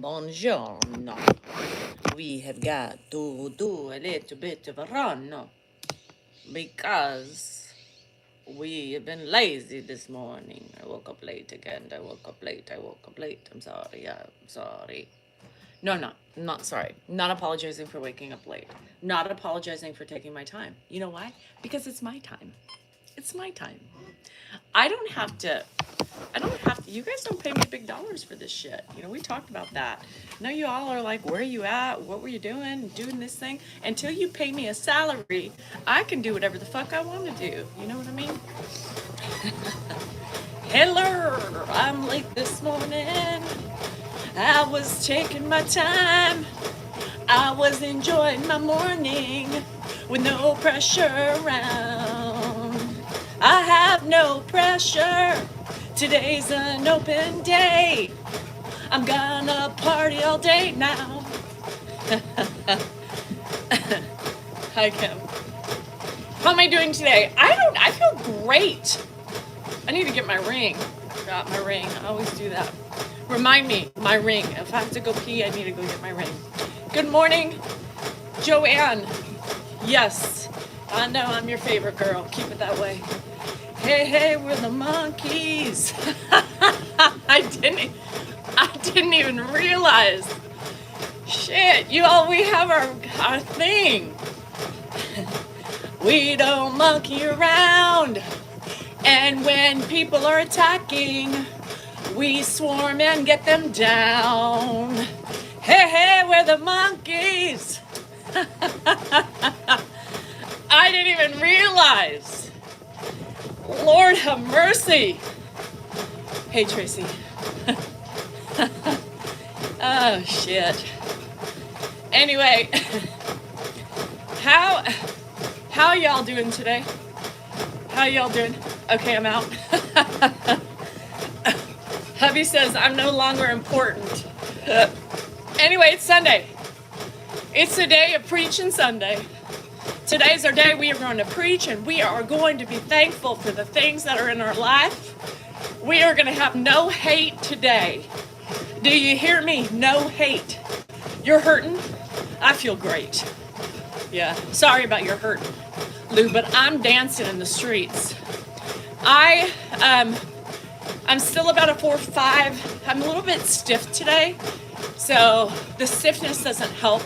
Buongiorno. We have got to do a little bit of a run because we have been lazy this morning. I woke up late again. I woke up late. I'm sorry. I'm sorry. No, I'm not sorry. Not apologizing for waking up late. Not apologizing for taking my time. You know why? Because it's my time. It's my time. I don't have to. You guys don't pay me big dollars for this shit. We talked about that. Now you all are like, where are you at? What were you doing this thing? Until you pay me a salary, I can do whatever the fuck I want to do. You know what I mean? Hello, I'm late this morning. I was taking my time. I was enjoying my morning with no pressure around. I have no pressure. Today's an open day. I'm gonna party all day now. Hi, Kim. How am I doing today? I feel great. I need to get my ring. Forgot my ring. I always do that. Remind me, my ring. If I have to go pee, I need to go get my ring. Good morning, Joanne. Yes, I know I'm your favorite girl. Keep it that way. Hey, we're the monkeys. I didn't even realize. Shit, we have our thing. We don't monkey around. And when people are attacking, we swarm and get them down. Hey, we're the monkeys. I didn't even realize. Lord have mercy. Hey, Tracy. Oh, shit. Anyway, how y'all doing today? How y'all doing? Okay, I'm out. Hubby says I'm no longer important. Anyway, it's Sunday. It's the day of Preaching Sunday. Today's our day. We are going to preach, and we are going to be thankful for the things that are in our life. We are going to have no hate today. Do you hear me? No hate. You're hurting? I feel great. Yeah, sorry about your hurting, Lou, but I'm dancing in the streets. I'm still about a 4-5. I'm a little bit stiff today, so the stiffness doesn't help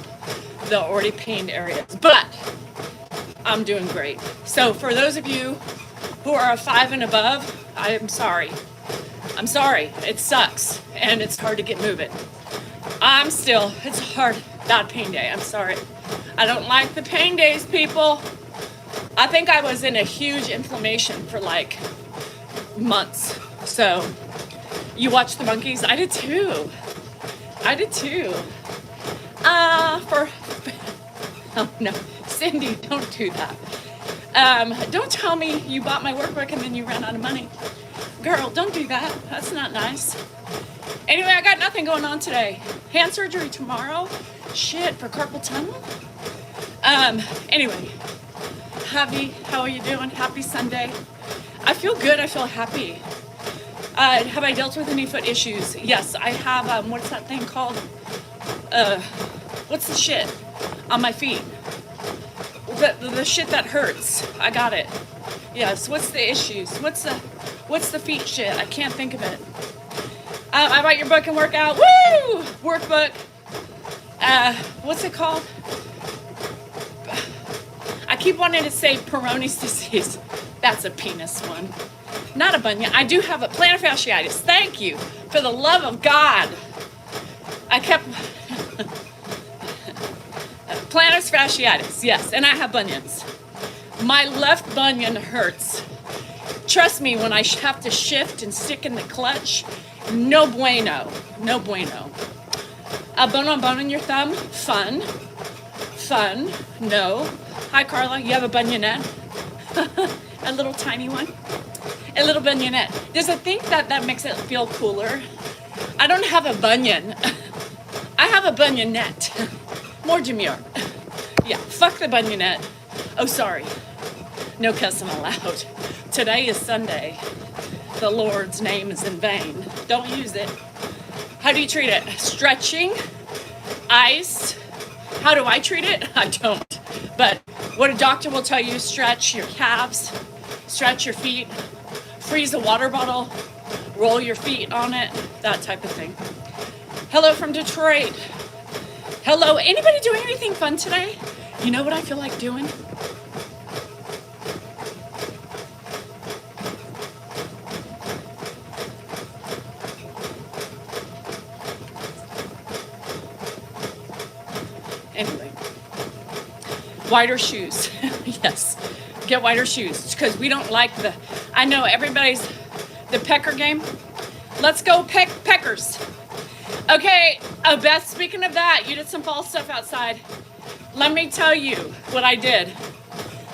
the already pained areas, but I'm doing great. So for those of you who are a 5 and above, I am sorry. I'm sorry. It sucks, and it's hard to get moving. It's hard. Bad pain day. I'm sorry. I don't like the pain days, people. I think I was in a huge inflammation for like months. So you watch the monkeys? I did too. Oh no, Cindy, don't do that. Don't tell me you bought my workbook and then you ran out of money. Girl, don't do that. That's not nice. Anyway, I got nothing going on today. Hand surgery tomorrow. Shit, for carpal tunnel. Anyway, Javi, how are you doing? Happy Sunday. I feel good. I feel happy. Have I dealt with any foot issues? Yes, I have. What's that thing called? What's the shit on my feet? The shit that hurts. I got it. Yes. What's the issues? What's the feet shit? I can't think of it. I bought your book and workout. Woo! Workbook. What's it called? I keep wanting to say Peyronie's disease. That's a penis one. Not a bunion. I do have a plantar fasciitis. Thank you. For the love of God. I kept... plantar fasciitis, yes. And I have bunions. My left bunion hurts. Trust me, when I have to shift and stick in the clutch, no bueno. No bueno. A bone on bone in your thumb? Fun. No. Hi, Carla. You have a bunionette? A little tiny one? A little bunionette. Does it think that makes it feel cooler? I don't have a bunion. I have a bunionette. More demure. Yeah, fuck the bunionette. Oh, sorry. No cussing allowed. Today is Sunday. The Lord's name is in vain. Don't use it. How do you treat it? Stretching, ice. How do I treat it? I don't. But what a doctor will tell you, stretch your calves, stretch your feet, freeze a water bottle, roll your feet on it, that type of thing. Hello from Detroit. Hello. Anybody doing anything fun today? You know what I feel like doing? Anyway, wider shoes. Yes, get wider shoes because we don't like I know everybody's the pecker game. Let's go peckers. Okay, Beth, speaking of that, you did some fall stuff outside. Let me tell you what I did.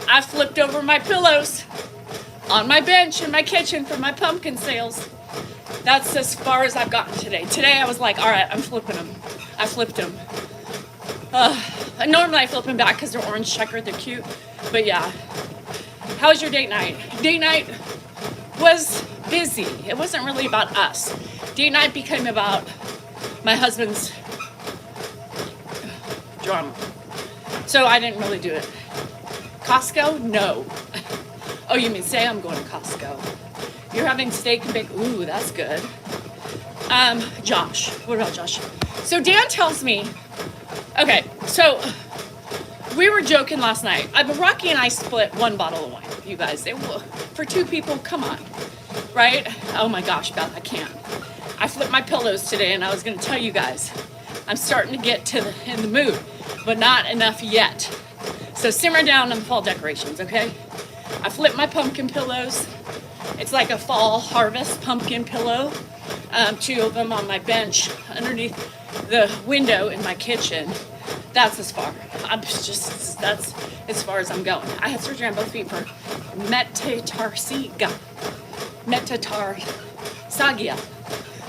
I flipped over my pillows on my bench in my kitchen for my pumpkin sales. That's as far as I've gotten today. Today I was like, all right, I'm flipping them. I flipped them. Normally I flip them back because they're orange checkered, they're cute. But yeah. How was your date night? Date night was busy. It wasn't really about us. Date night became about my husband's drama. So I didn't really do it. Costco? No. Oh, you mean say I'm going to Costco. You're having steak and bacon. Ooh, that's good. Josh. What about Josh? So Dan tells me, okay, so we were joking last night. Rocky and I split one bottle of wine, you guys. For two people, come on, right? Oh my gosh, Beth, I can't. I flipped my pillows today and I was gonna tell you guys, I'm starting to get in the mood, but not enough yet. So simmer down on the fall decorations, okay? I flipped my pumpkin pillows. It's like a fall harvest pumpkin pillow. Two of them on my bench underneath the window in my kitchen. That's as far. That's as far as I'm going. I had surgery on both feet for metatarsagia.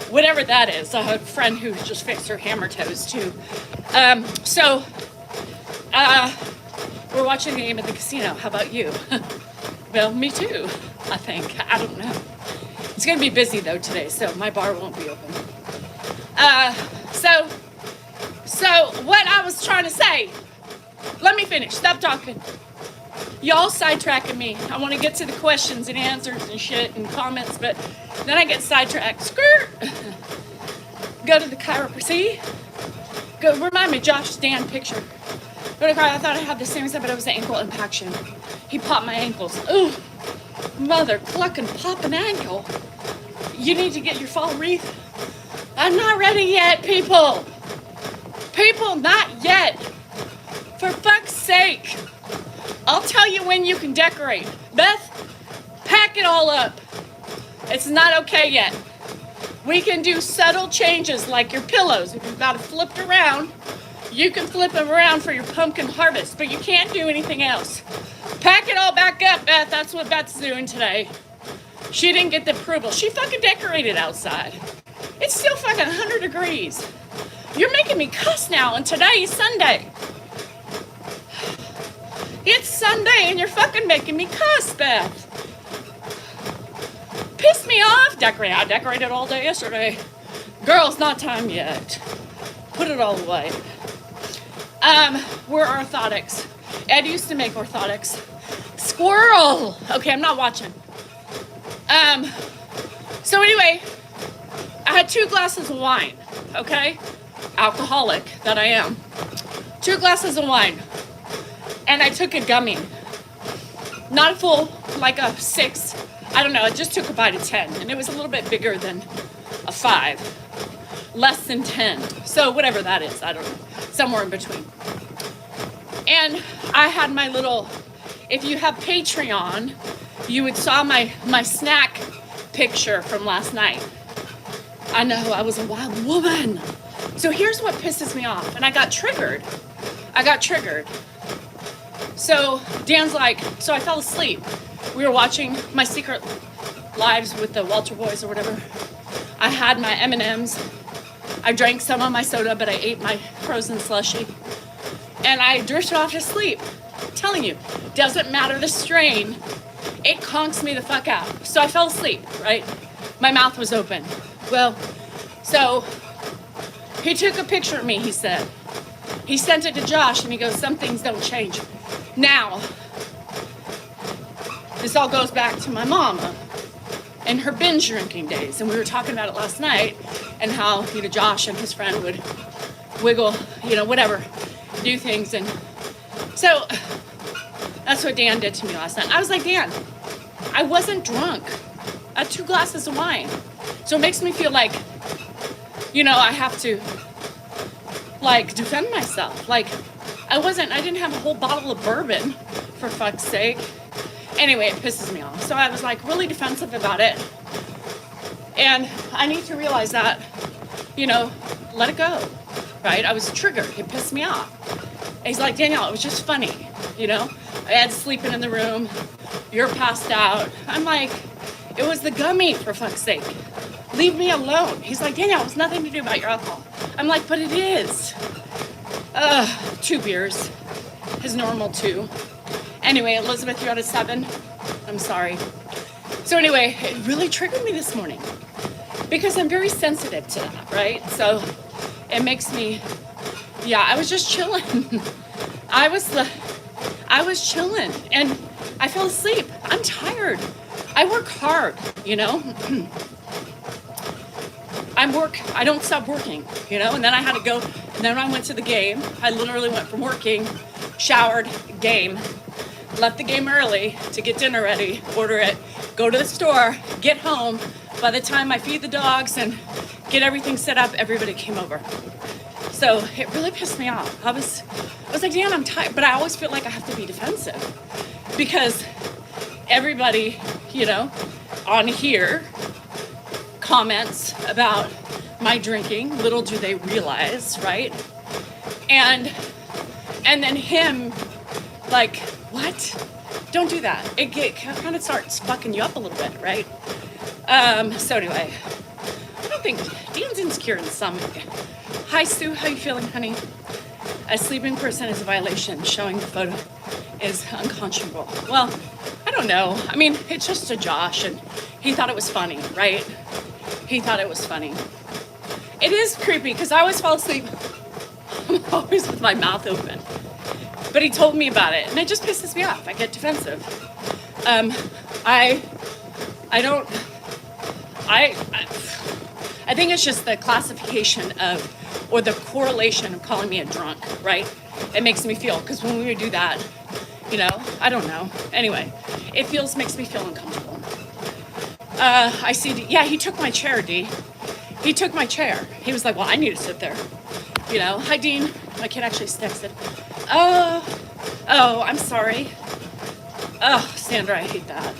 Whatever that is. I have a friend who just fixed her hammer toes too. We're watching the game at the casino. How about you? Well, me too, I think. I don't know. It's going to be busy though today, so my bar won't be open. So what I was trying to say, let me finish. Stop talking. Y'all sidetracking me. I want to get to the questions and answers and shit and comments, but then I get sidetracked. Skirt. Go to the chiropractor. See? Go. Remind me, Josh, Dan picture. Go to the I thought I had the same stuff, but it was an ankle impaction. He popped my ankles. Ooh, mother clucking pop an ankle. You need to get your fall wreath. I'm not ready yet, people. People, not yet. For fuck's sake. I'll tell you when you can decorate. Beth, pack it all up. It's not okay yet. We can do subtle changes like your pillows. If you've got it flipped around, you can flip them around for your pumpkin harvest, but you can't do anything else. Pack it all back up, Beth. That's what Beth's doing today. She didn't get the approval. She fucking decorated outside. It's still fucking 100 degrees. You're making me cuss now, and today is Sunday. It's Sunday, and you're fucking making me cuss, Beth. Piss me off. I decorated all day yesterday. Girl, it's not time yet. Put it all away. We're orthotics. Ed used to make orthotics. Squirrel. Okay, I'm not watching. So anyway, I had 2 glasses of wine, okay? Alcoholic that I am. 2 glasses of wine. And I took a gummy. Not a full, like a 6. I don't know, I just took a bite of 10. And it was a little bit bigger than a 5. Less than 10. So whatever that is, I don't know. Somewhere in between. And I had my little, if you have Patreon, you would saw my snack picture from last night. I know, I was a wild woman. So here's what pisses me off. And I got triggered. So Dan's like, so I fell asleep. We were watching My Secret Lives with the Walter Boys or whatever. I had my M&Ms. I drank some of my soda, but I ate my frozen slushie. And I drifted off to sleep. I'm telling you, doesn't matter the strain. It conks me the fuck out. So I fell asleep, right? My mouth was open. Well, so He took a picture of me, he said. He sent it to Josh and he goes, some things don't change. Now, this all goes back to my mama and her binge drinking days. And we were talking about it last night and how, Josh and his friend would wiggle, whatever, do things. And so that's what Dan did to me last night. I was like, Dan, I wasn't drunk. I had 2 glasses of wine. So it makes me feel like, I have to, defend myself. I didn't have a whole bottle of bourbon, for fuck's sake. Anyway, it pisses me off. So I was really defensive about it. And I need to realize that, let it go, right? I was triggered. It pissed me off. And he's like, Danielle, it was just funny, I had sleeping in the room. You're passed out. I'm like, it was the gummy, for fuck's sake. Leave me alone. He's like, Danielle, it has nothing to do about your alcohol. I'm like, but it is. 2 beers. His normal 2. Anyway, Elizabeth, you're out of 7. I'm sorry. So anyway, it really triggered me this morning because I'm very sensitive to that, right? So it makes me, I was just chilling. I was chilling and I fell asleep. I'm tired. I work hard, I don't stop working, and then I had to go, and then I went to the game. I literally went from working, showered, game, left the game early to get dinner ready, order it, go to the store, get home. By the time I feed the dogs and get everything set up, everybody came over. So it really pissed me off. I was like, Dan, I'm tired, but I always feel like I have to be defensive because everybody, on here comments about my drinking. Little do they realize, right? And then him, what? Don't do that. It kind of starts fucking you up a little bit, right? So anyway, I don't think Dan's insecure in some. Hi Sue, how you feeling, honey? A sleeping person is a violation. Showing the photo is unconscionable. Well, I don't know. I mean, it's just a Josh, and he thought it was funny, right? He thought it was funny. It is creepy because I always fall asleep. I'm always with my mouth open. But he told me about it, and it just pisses me off. I get defensive. I think it's just the classification of, or the correlation of calling me a drunk, right? It makes me feel, because when we would do that, I don't know. Anyway, makes me feel uncomfortable. I see, he took my chair, D. He took my chair. He was like, well, I need to sit there. Hi, Dean. My kid actually texted. Oh, I'm sorry. Oh, Sandra, I hate that.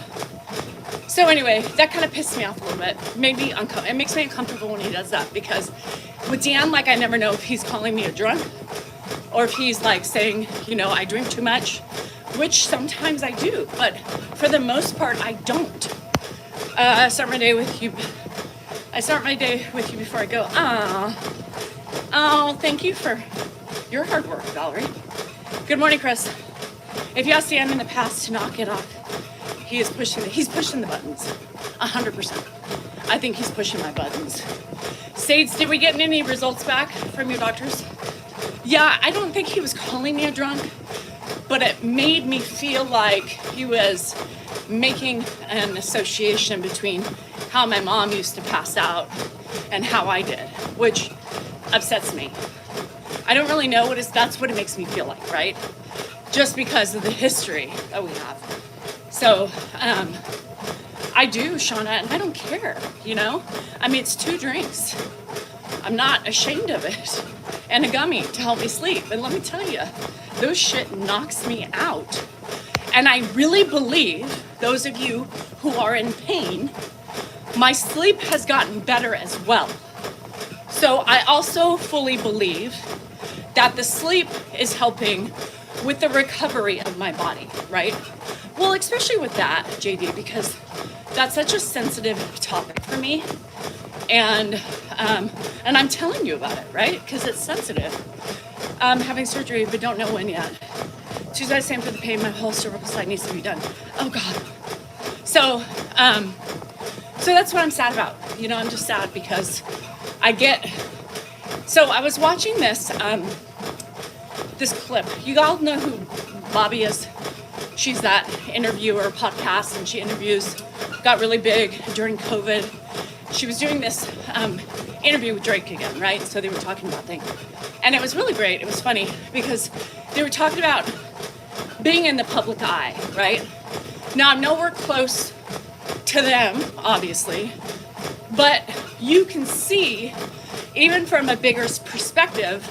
So anyway, that kind of pissed me off a little bit. It makes me uncomfortable when he does that because with Dan, I never know if he's calling me a drunk or if he's saying, I drink too much, which sometimes I do, but for the most part, I don't. I start my day with you before I go. Oh, thank you for your hard work, Valerie. Good morning, Chris. If you asked Dan in the past to knock it off, he's pushing the buttons, 100%. I think he's pushing my buttons. Sades, did we get any results back from your doctors? Yeah, I don't think he was calling me a drunk, but it made me feel like he was making an association between how my mom used to pass out and how I did, which upsets me. I don't really know that's what it makes me feel like, right? Just because of the history that we have. So, I do, Shauna, and I don't care, I mean, it's 2 drinks. I'm not ashamed of it. And a gummy to help me sleep. And let me tell you, those shit knocks me out. And I really believe, those of you who are in pain, my sleep has gotten better as well. So I also fully believe that the sleep is helping with the recovery of my body, right? Well, especially with that, JD, because that's such a sensitive topic for me. And I'm telling you about it, right? Because it's sensitive. Having surgery, but don't know when yet. Tuesday, same for the pain. My whole cervical side needs to be done. Oh God. So that's what I'm sad about. I'm just sad because I get So I was watching this clip. You all know who Bobby is. She's that interviewer podcast, and she got really big during COVID. She was doing this interview with Drake again, right? So they were talking about things. And it was really great. It was funny because they were talking about being in the public eye, right? Now, I'm nowhere close to them, obviously, but you can see, even from a bigger perspective,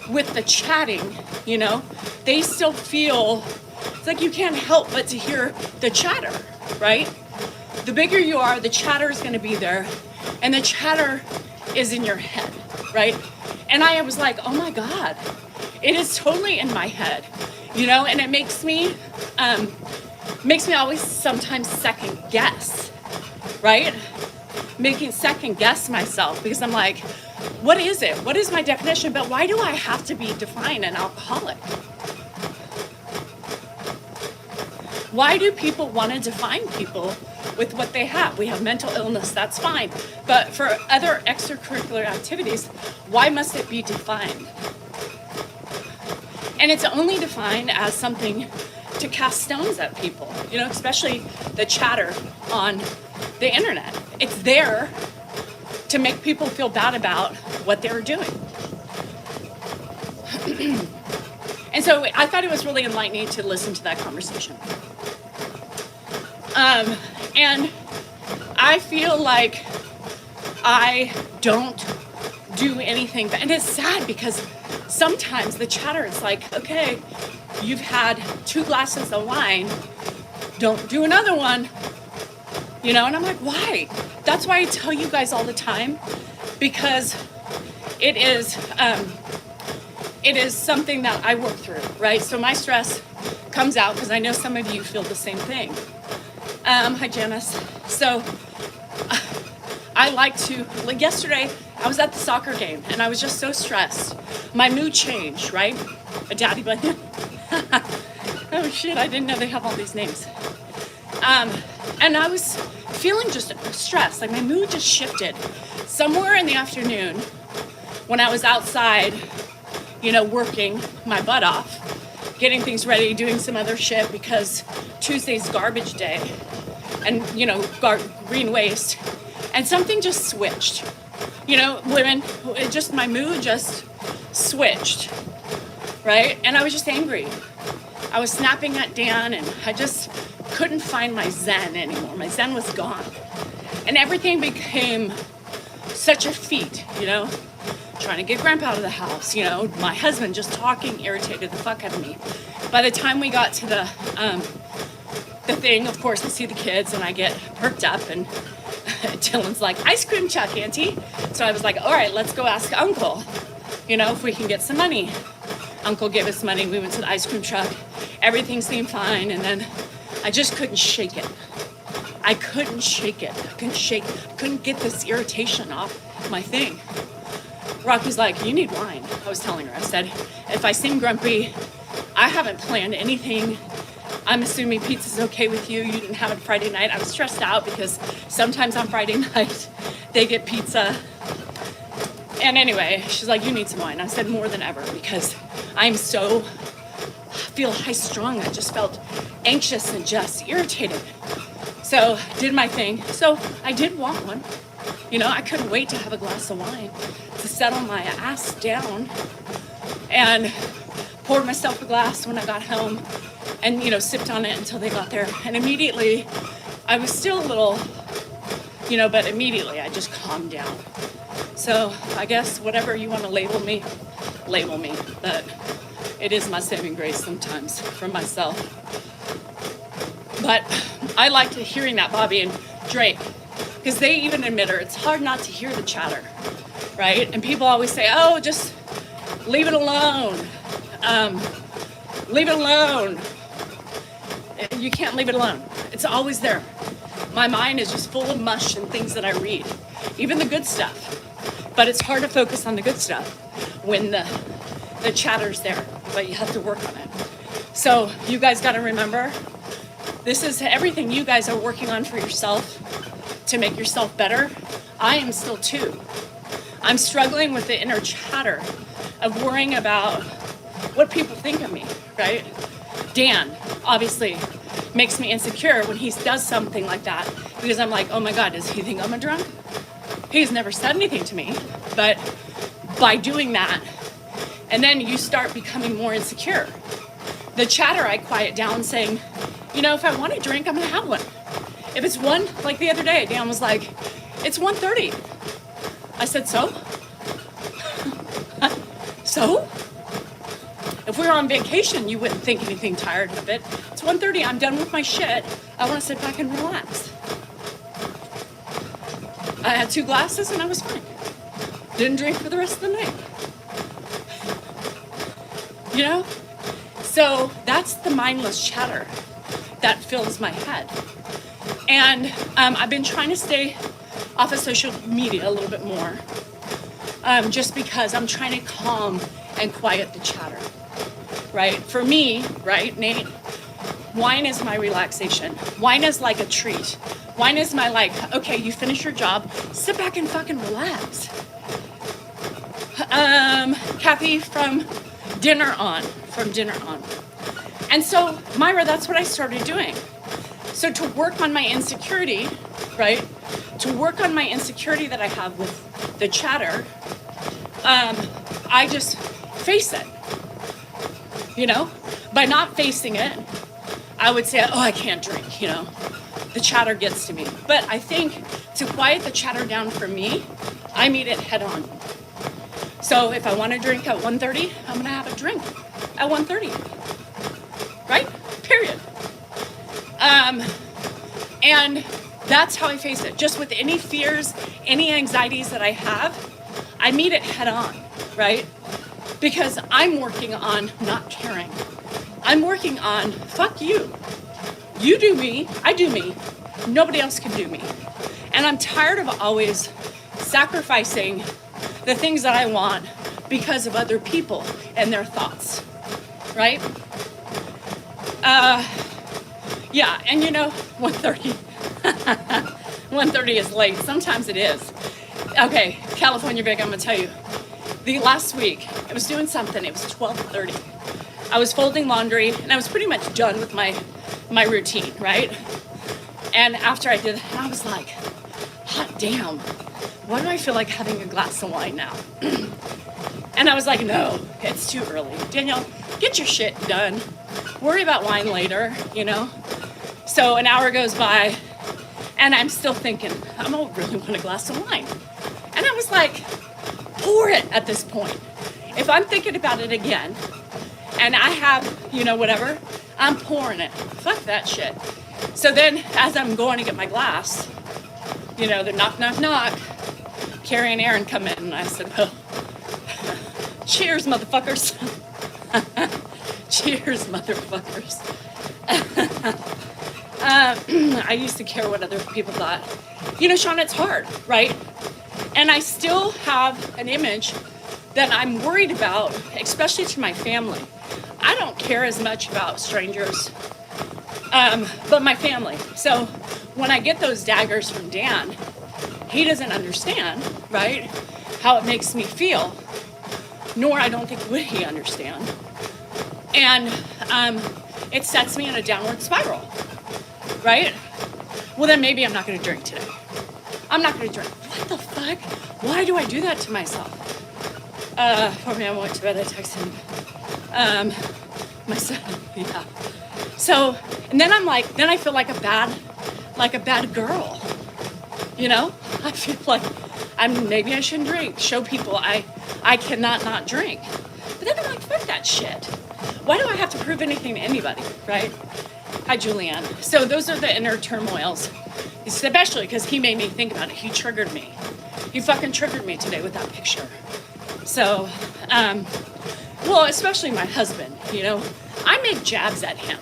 with the chatting, you know, they still feel, it's like you can't help but to hear the chatter, right? The bigger you are, the chatter is going to be there, and the chatter is in your head, right? And I was like, oh my God, it is totally in my head, you know, and it makes me always sometimes second guess, right? Second guess myself, because I'm like, what is it? What is my definition? But why do I have to be defined an alcoholic? Why do people want to define people with what they have? We have mental illness, that's fine. But for other extracurricular activities, why must it be defined? And it's only defined as something to cast stones at people, you know, especially the chatter on the internet. It's there to make people feel bad about what they're doing. And so I thought it was really enlightening to listen to that conversation. And I feel like I don't do anything, and it's sad because sometimes the chatter is like, okay, you've had 2 glasses of wine, don't do another one, you know, and I'm like, why? That's why I tell you guys all the time, because it is something that I work through, right? So my stress comes out because I know some of you feel the same thing. Hi, Janice. So I like yesterday I was at the soccer game and I was just so stressed. My mood changed, right? A daddy button. Oh shit, I didn't know they have all these names. And I was feeling just stressed, like my mood just shifted. Somewhere in the afternoon when I was outside, you know, working my butt off, getting things ready, doing some other shit because Tuesday's garbage day and, you know, green waste, and something just switched. You know, my mood just switched, right? And I was just angry. I was snapping at Dan and I just couldn't find my zen anymore. My zen was gone. And everything became such a feat, you know? Trying to get Grandpa out of the house, you know? My husband just talking irritated the fuck out of me. By the time we got to the thing, of course, I see the kids and I get perked up and Dylan's like, ice cream truck, Auntie. So I was like, all right, let's go ask Uncle, you know, if we can get some money. Uncle gave us money. We went to the ice cream truck. Everything seemed fine. And then I just couldn't shake it. I couldn't shake it. Couldn't get this irritation off my thing. Rocky's like, you need wine. I was telling her, I said, if I seem grumpy, I haven't planned anything. I'm assuming pizza's okay with you. You didn't have it Friday night. I was stressed out because sometimes on Friday night they get pizza. And anyway, she's like, you need some wine. I said, more than ever, because I feel high strung. I just felt anxious and just irritated. So did my thing. So I did want one. You know, I couldn't wait to have a glass of wine to settle my ass down, and poured myself a glass when I got home and, you know, sipped on it until they got there. And immediately I was still a little, you know, but immediately I just calmed down. So I guess whatever you want to label me, but it is my saving grace sometimes for myself. But I liked hearing that, Bobby and Drake, because they even admit it's hard not to hear the chatter, right? And people always say, oh, just leave it alone. Leave it alone. You can't leave it alone. It's always there. My mind is just full of mush and things that I read, even the good stuff. But it's hard to focus on the good stuff when the chatter's there, but you have to work on it. So you guys got to remember, this is everything you guys are working on for yourself to make yourself better. I am still too. I'm struggling with the inner chatter of worrying about what people think of me, right? Dan, obviously, makes me insecure when he does something like that because I'm like, oh my God, does he think I'm a drunk? He's never said anything to me, but by doing that, and then you start becoming more insecure. The chatter I quiet down saying, if I want a drink, I'm gonna have one. If it's one, like the other day, Dan was like, it's 1:30. I said, so? So? If we were on vacation, you wouldn't think anything tired of it. It's 1:30, I'm done with my shit. I wanna sit back and relax. I had 2 glasses and I was fine. Didn't drink for the rest of the night. So that's the mindless chatter that fills my head. And I've been trying to stay off of social media a little bit more, just because I'm trying to calm and quiet the chatter, right? For me, right, Nate, wine is my relaxation. Wine is like a treat. Wine is my okay, you finish your job, sit back and fucking relax. Kathy from Dinner On. And so, Myra, that's what I started doing. So to work on my insecurity, right? To work on my insecurity that I have with the chatter, I just face it. By not facing it, I would say, oh, I can't drink, The chatter gets to me. But I think to quiet the chatter down for me, I meet it head on. So if I want to drink at 1:30, I'm going to have a drink at 1:30. Right? Period. And that's how I face it. Just with any fears, any anxieties that I have, I meet it head on, right? Because I'm working on not caring. I'm working on, fuck you. You do me, I do me. Nobody else can do me. And I'm tired of always sacrificing the things that I want because of other people and their thoughts, right? Yeah, and 1:30. 1:30 is late. Sometimes it is. Okay, California Big, I'm gonna tell you. The last week, I was doing something. It was 12:30. I was folding laundry, and I was pretty much done with my routine, right? And after I did that, I was like, hot damn, why do I feel like having a glass of wine now? And I was like, no, it's too early. Danielle, get your shit done. Worry about wine later, So an hour goes by, and I'm still thinking, I don't really want a glass of wine. And I was like, pour it at this point. If I'm thinking about it again, and I have, whatever, I'm pouring it. Fuck that shit. So then, as I'm going to get my glass, the knock, knock, knock, Carrie and Aaron come in, and I said, well, cheers, motherfuckers. Cheers, motherfuckers. I used to care what other people thought. Sean, it's hard, right? And I still have an image that I'm worried about, especially to my family. I don't care as much about strangers, but my family. So when I get those daggers from Dan, he doesn't understand, right, how it makes me feel, nor I don't think would he understand. And it sets me in a downward spiral, right? Well, then maybe I'm not going to drink today. I'm not going to drink. What the fuck? Why do I do that to myself? Poor man went to bed, I texted him. My son, yeah. So, and then then I feel like a bad girl, I feel like maybe I shouldn't drink, show people I cannot not drink. But then I'm like, fuck that shit. Why do I have to prove anything to anybody, right? Hi, Julianne. So those are the inner turmoils, especially because he made me think about it. He triggered me. He fucking triggered me today with that picture. So, well, especially my husband, I make jabs at him,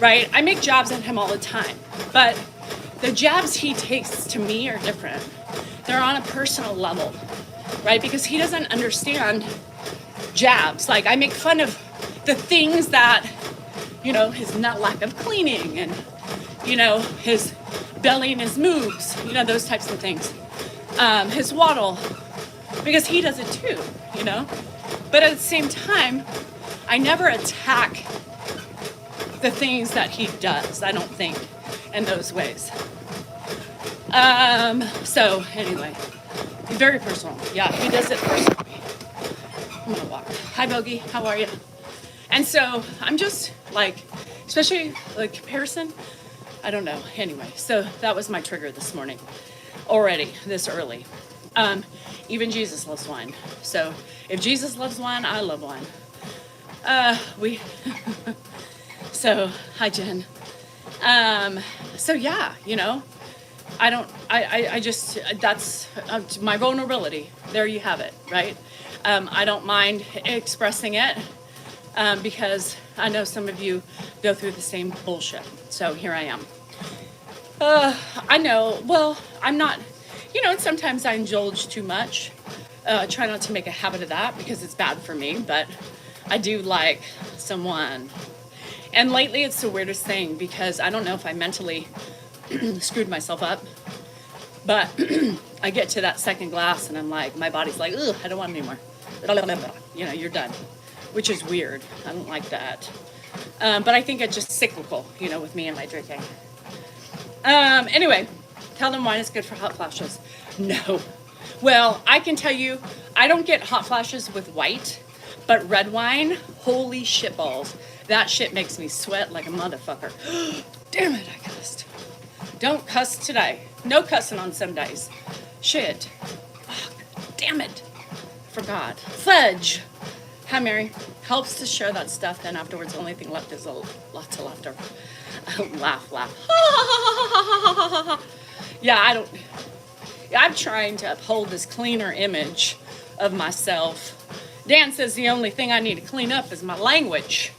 right? I make jabs at him all the time, but the jabs he takes to me are different. They're on a personal level, right? Because he doesn't understand jabs. Like, I make fun of the things that, his lack of cleaning and, his belly and his moves, those types of things. His waddle, because he does it too, you know? But at the same time, I never attack the things that he does, I don't think, in those ways. So anyway, very personal. Yeah, he does it personally. I'm gonna walk. Hi, Bogey, how are you? And so I'm just like, especially like comparison, I don't know. Anyway, so that was my trigger this morning already, this early. Even Jesus loves wine. So if Jesus loves wine, I love wine. So, hi, Jen. So yeah, you know, I just, that's my vulnerability. There you have it, right? I don't mind expressing it because I know some of you go through the same bullshit. So here I am. I know, well, I'm not, you know, sometimes I indulge too much. Try not to make a habit of that because it's bad for me, but I do like someone. And lately it's the weirdest thing because I don't know if I mentally screwed myself up, but I get to that second glass and I'm like, my body's like, ugh, I don't want it anymore. You know, you're done, which is weird. I don't like that. But I think it's just cyclical, you know, with me and my drinking. Anyway, tell them wine is good for hot flashes. No. Well, I can tell you, I don't get hot flashes with white, but red wine, holy shitballs. That shit makes me sweat like a motherfucker. Damn it, I cussed. Don't cuss today. No cussing on some days. Shit. Oh, damn it. Forgot. Fudge. Hi, Mary. Helps to share that stuff, then afterwards the only thing left is lots of laughter. Laugh. Yeah, I'm trying to uphold this cleaner image of myself. Dan says the only thing I need to clean up is my language.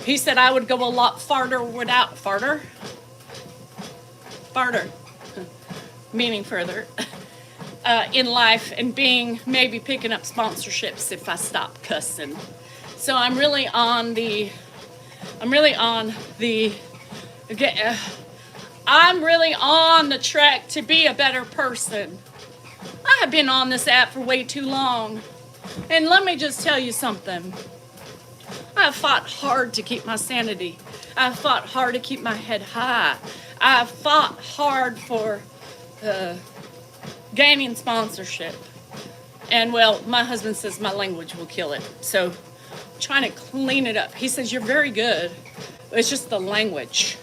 He said I would go a lot farther without farther, meaning further, in life and maybe picking up sponsorships if I stop cussing. So I'm really on the track to be a better person. I have been on this app for way too long. And let me just tell you something. I have fought hard to keep my sanity. I have fought hard to keep my head high. I have fought hard for gaining sponsorship. And well, my husband says my language will kill it. So I'm trying to clean it up. He says, you're very good. It's just the language.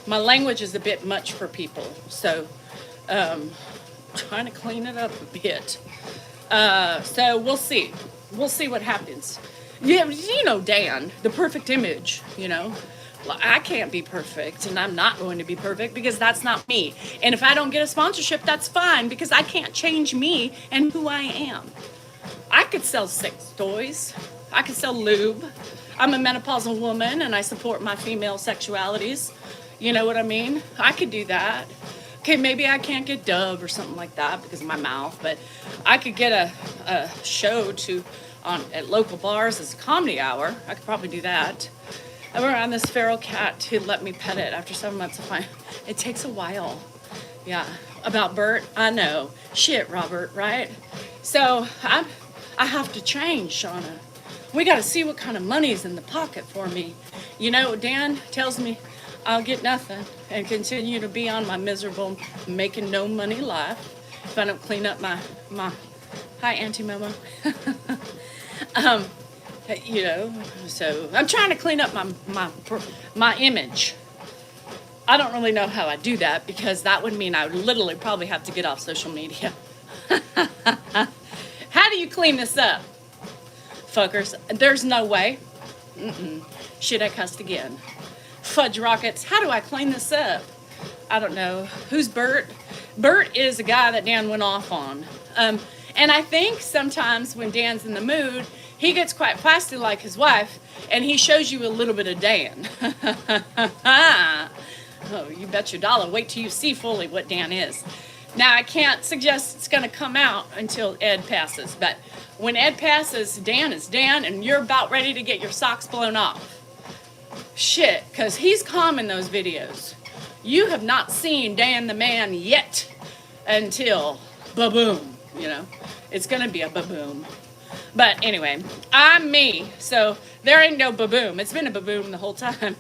My language is a bit much for people. So trying to clean it up a bit. So we'll see. We'll see what happens. Yeah, you know, Dan, the perfect image, you know. I can't be perfect, and I'm not going to be perfect because that's not me. And if I don't get a sponsorship, that's fine because I can't change me and who I am. I could sell sex toys. I could sell lube. I'm a menopausal woman, and I support my female sexualities. You know what I mean? I could do that. Okay, maybe I can't get Dove or something like that because of my mouth, but I could get a show at local bars as a comedy hour. I could probably do that. I went around this feral cat who let me pet it after 7 months of fine. It takes a while. Yeah. About Bert, I know. Shit, Robert, right? So I have to change, Shauna. We got to see what kind of money's in the pocket for me. You know, Dan tells me I'll get nothing and continue to be on my miserable, making no money life if I don't clean up my hi, Auntie Momo. You know, so I'm trying to clean up my image. I don't really know how I do that because that would mean I would literally probably have to get off social media. How do you clean this up, fuckers? There's no way. Shit, I cussed again. Fudge rockets. How do I clean this up? I don't know. Who's Bert? Bert is a guy that Dan went off on. And I think sometimes when Dan's in the mood, he gets quite feisty like his wife, and he shows you a little bit of Dan. Oh, you bet your dollar. Wait till you see fully what Dan is. Now, I can't suggest it's going to come out until Ed passes, but when Ed passes, Dan is Dan, and you're about ready to get your socks blown off. Shit, because he's calm in those videos. You have not seen Dan the man yet until ba-boom, you know. It's gonna be a baboom. But anyway, I'm me, so there ain't no baboom. It's been a baboom the whole time.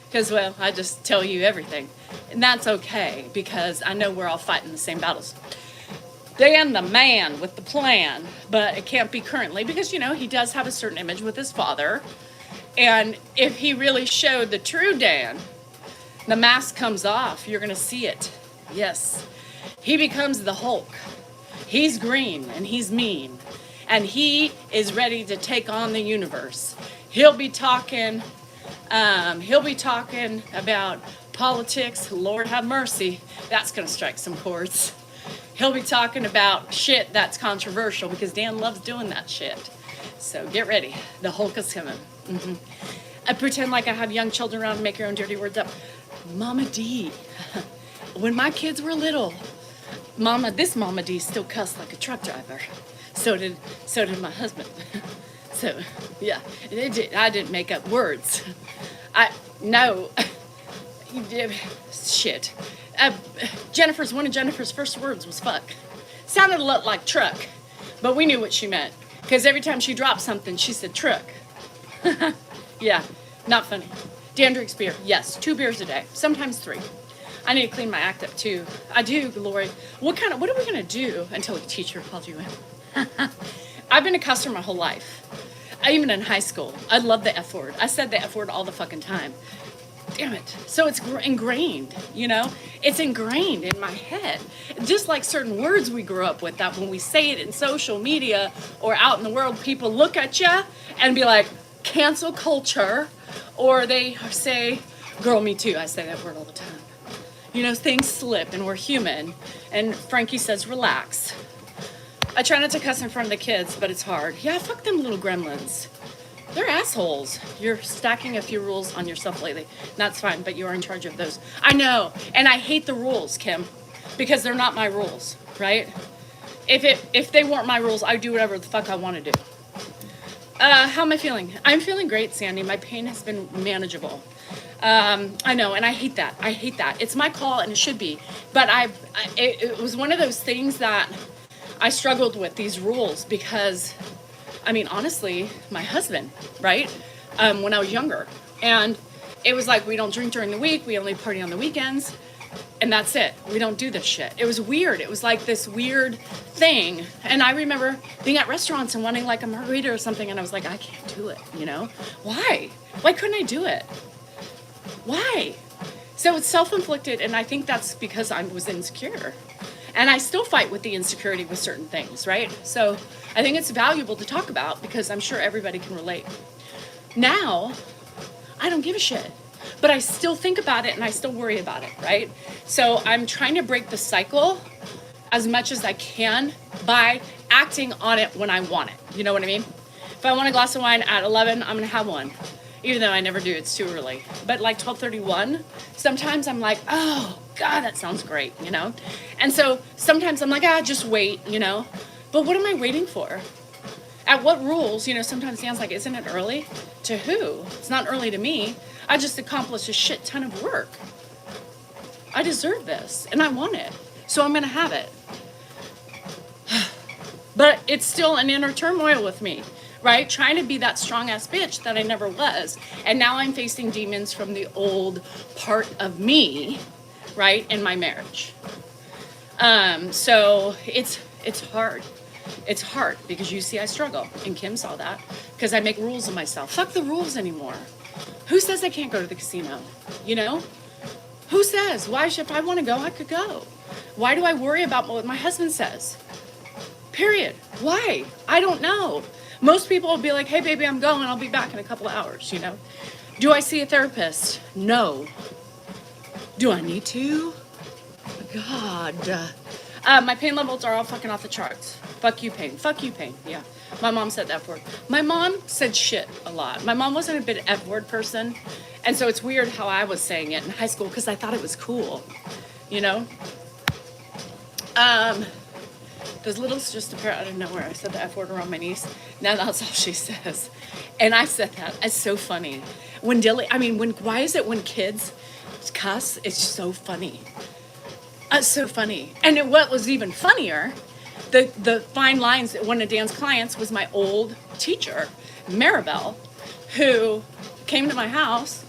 Because, well, I just tell you everything. And that's okay, because I know we're all fighting the same battles. Dan, the man with the plan, but it can't be currently, because, you know, he does have a certain image with his father. And if he really showed the true Dan, the mask comes off. You're going to see it. Yes. He becomes the Hulk. He's green and he's mean. And he is ready to take on the universe. He'll be talking about politics. Lord have mercy. That's going to strike some chords. He'll be talking about shit that's controversial because Dan loves doing that shit. So get ready. The Hulk is coming. Mm-hmm. I pretend like I have young children around and make your own dirty words up. Mama D. When my kids were little, this Mama D still cussed like a truck driver. So did my husband. So, yeah, I didn't make up words. Shit. One of Jennifer's first words was fuck. Sounded a lot like truck, but we knew what she meant. Because every time she dropped something, she said truck. Yeah, not funny. Dan drinks beer. Yes, 2 beers a day, sometimes 3. I need to clean my act up too. I do, Lori. What are we gonna do until a teacher calls you in? I've been a cusser my whole life. Even in high school, I love the F word. I said the F word all the fucking time. Damn it. So it's ingrained, you know? It's ingrained in my head. Just like certain words we grew up with, that when we say it in social media or out in the world, people look at you and be like, cancel culture. Or they say, girl, me too. I say that word all the time. You know, things slip and we're human. And Frankie says, relax. I try not to cuss in front of the kids, but it's hard. Yeah, fuck them little gremlins. They're assholes. You're stacking a few rules on yourself lately. That's fine, but you are in charge of those. I know, and I hate the rules, Kim, because they're not my rules, right? If they weren't my rules, I'd do whatever the fuck I want to do. How am I feeling? I'm feeling great, Sandy. My pain has been manageable. I know, and I hate that. I hate that. It's my call, and it should be. But it was one of those things that I struggled with, these rules, because, I mean, honestly, my husband, right, when I was younger, and it was like, we don't drink during the week, we only party on the weekends, and that's it. We don't do this shit. It was weird. It was like this weird thing, and I remember being at restaurants and wanting like a margarita or something, and I was like, I can't do it, you know? Why? Why couldn't I do it? Why? So it's self-inflicted, and I think that's because I was insecure. And I still fight with the insecurity with certain things, right? So I think it's valuable to talk about because I'm sure everybody can relate. Now, I don't give a shit, but I still think about it and I still worry about it, right? So I'm trying to break the cycle as much as I can by acting on it when I want it. You know what I mean? If I want a glass of wine at 11, I'm gonna have one. Even though I never do, it's too early. But like 12:31, sometimes I'm like, oh, God, that sounds great, you know? And so sometimes I'm like, just wait, you know? But what am I waiting for? At what rules? You know, sometimes Dan's like, isn't it early? To who? It's not early to me. I just accomplished a shit ton of work. I deserve this, and I want it. So I'm going to have it. But it's still an inner turmoil with me. Right? Trying to be that strong-ass bitch that I never was. And now I'm facing demons from the old part of me, right, in my marriage. So it's hard. It's hard because you see I struggle. And Kim saw that because I make rules of myself. Fuck the rules anymore. Who says I can't go to the casino? You know? Who says? Why if I want to go, I could go. Why do I worry about what my husband says? Period. Why? I don't know. Most people will be like, hey, baby, I'm going. I'll be back in a couple of hours, you know? Do I see a therapist? No. Do I need to? God. My pain levels are all fucking off the charts. Fuck you, pain. Fuck you, pain. Yeah. My mom said that word. My mom said shit a lot. My mom wasn't a bit F-word person. And so it's weird how I was saying it in high school because I thought it was cool, you know? Those littles just appear out of nowhere. I said the F word around my niece. Now that's all she says. And I said that. It's so funny. Why is it when kids cuss, it's so funny. It's so funny. And what was even funnier, the fine lines. One of Dan's clients was my old teacher, Maribel, who came to my house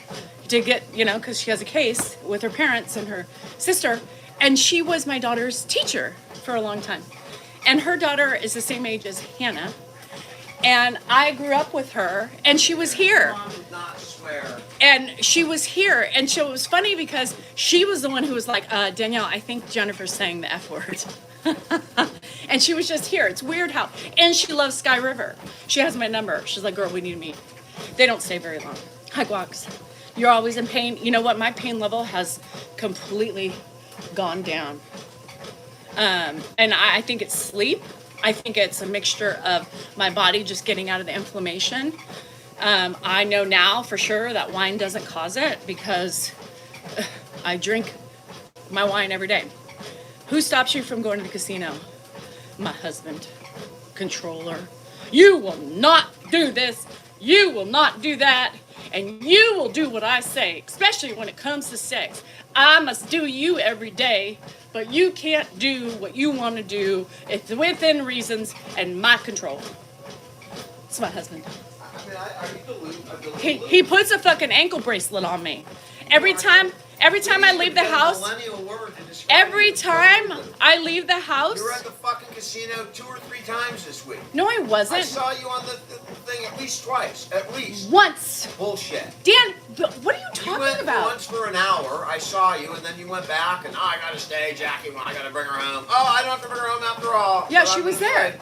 to get, because she has a case with her parents and her sister, and she was my daughter's teacher for a long time. And her daughter is the same age as Hannah, and I grew up with her, and she was here. Mom did not swear. And she was here, and so it was funny because she was the one who was like, Danielle, I think Jennifer's saying the F word. And she was just here. It's weird how, and she loves Sky River. She has my number. She's like, girl, we need to meet. They don't stay very long. Hi, Guax. You're always in pain. You know what? My pain level has completely gone down. And I think it's sleep. I think it's a mixture of my body just getting out of the inflammation. I know now for sure that wine doesn't cause it because I drink my wine every day. Who stops you from going to the casino? My husband. Controller. You will not do this. You will not do that. And you will do what I say, especially when it comes to sex. I must do you every day, but you can't do what you want to do. It's within reasons and my control. It's my husband. I mean, I believe He puts a fucking ankle bracelet on me. Every time I leave the house, every time I leave the house. You were at the fucking casino 2 or 3 times this week. No, I wasn't. I saw you on the thing at least twice. At least. Once. Bullshit. Dan, what are you talking You went about? once for an hour. I saw you, and then you went back, and I gotta stay, Jackie. I gotta bring her home. Oh, I don't have to bring her home after all. Yeah, So she I'm was gonna there. say,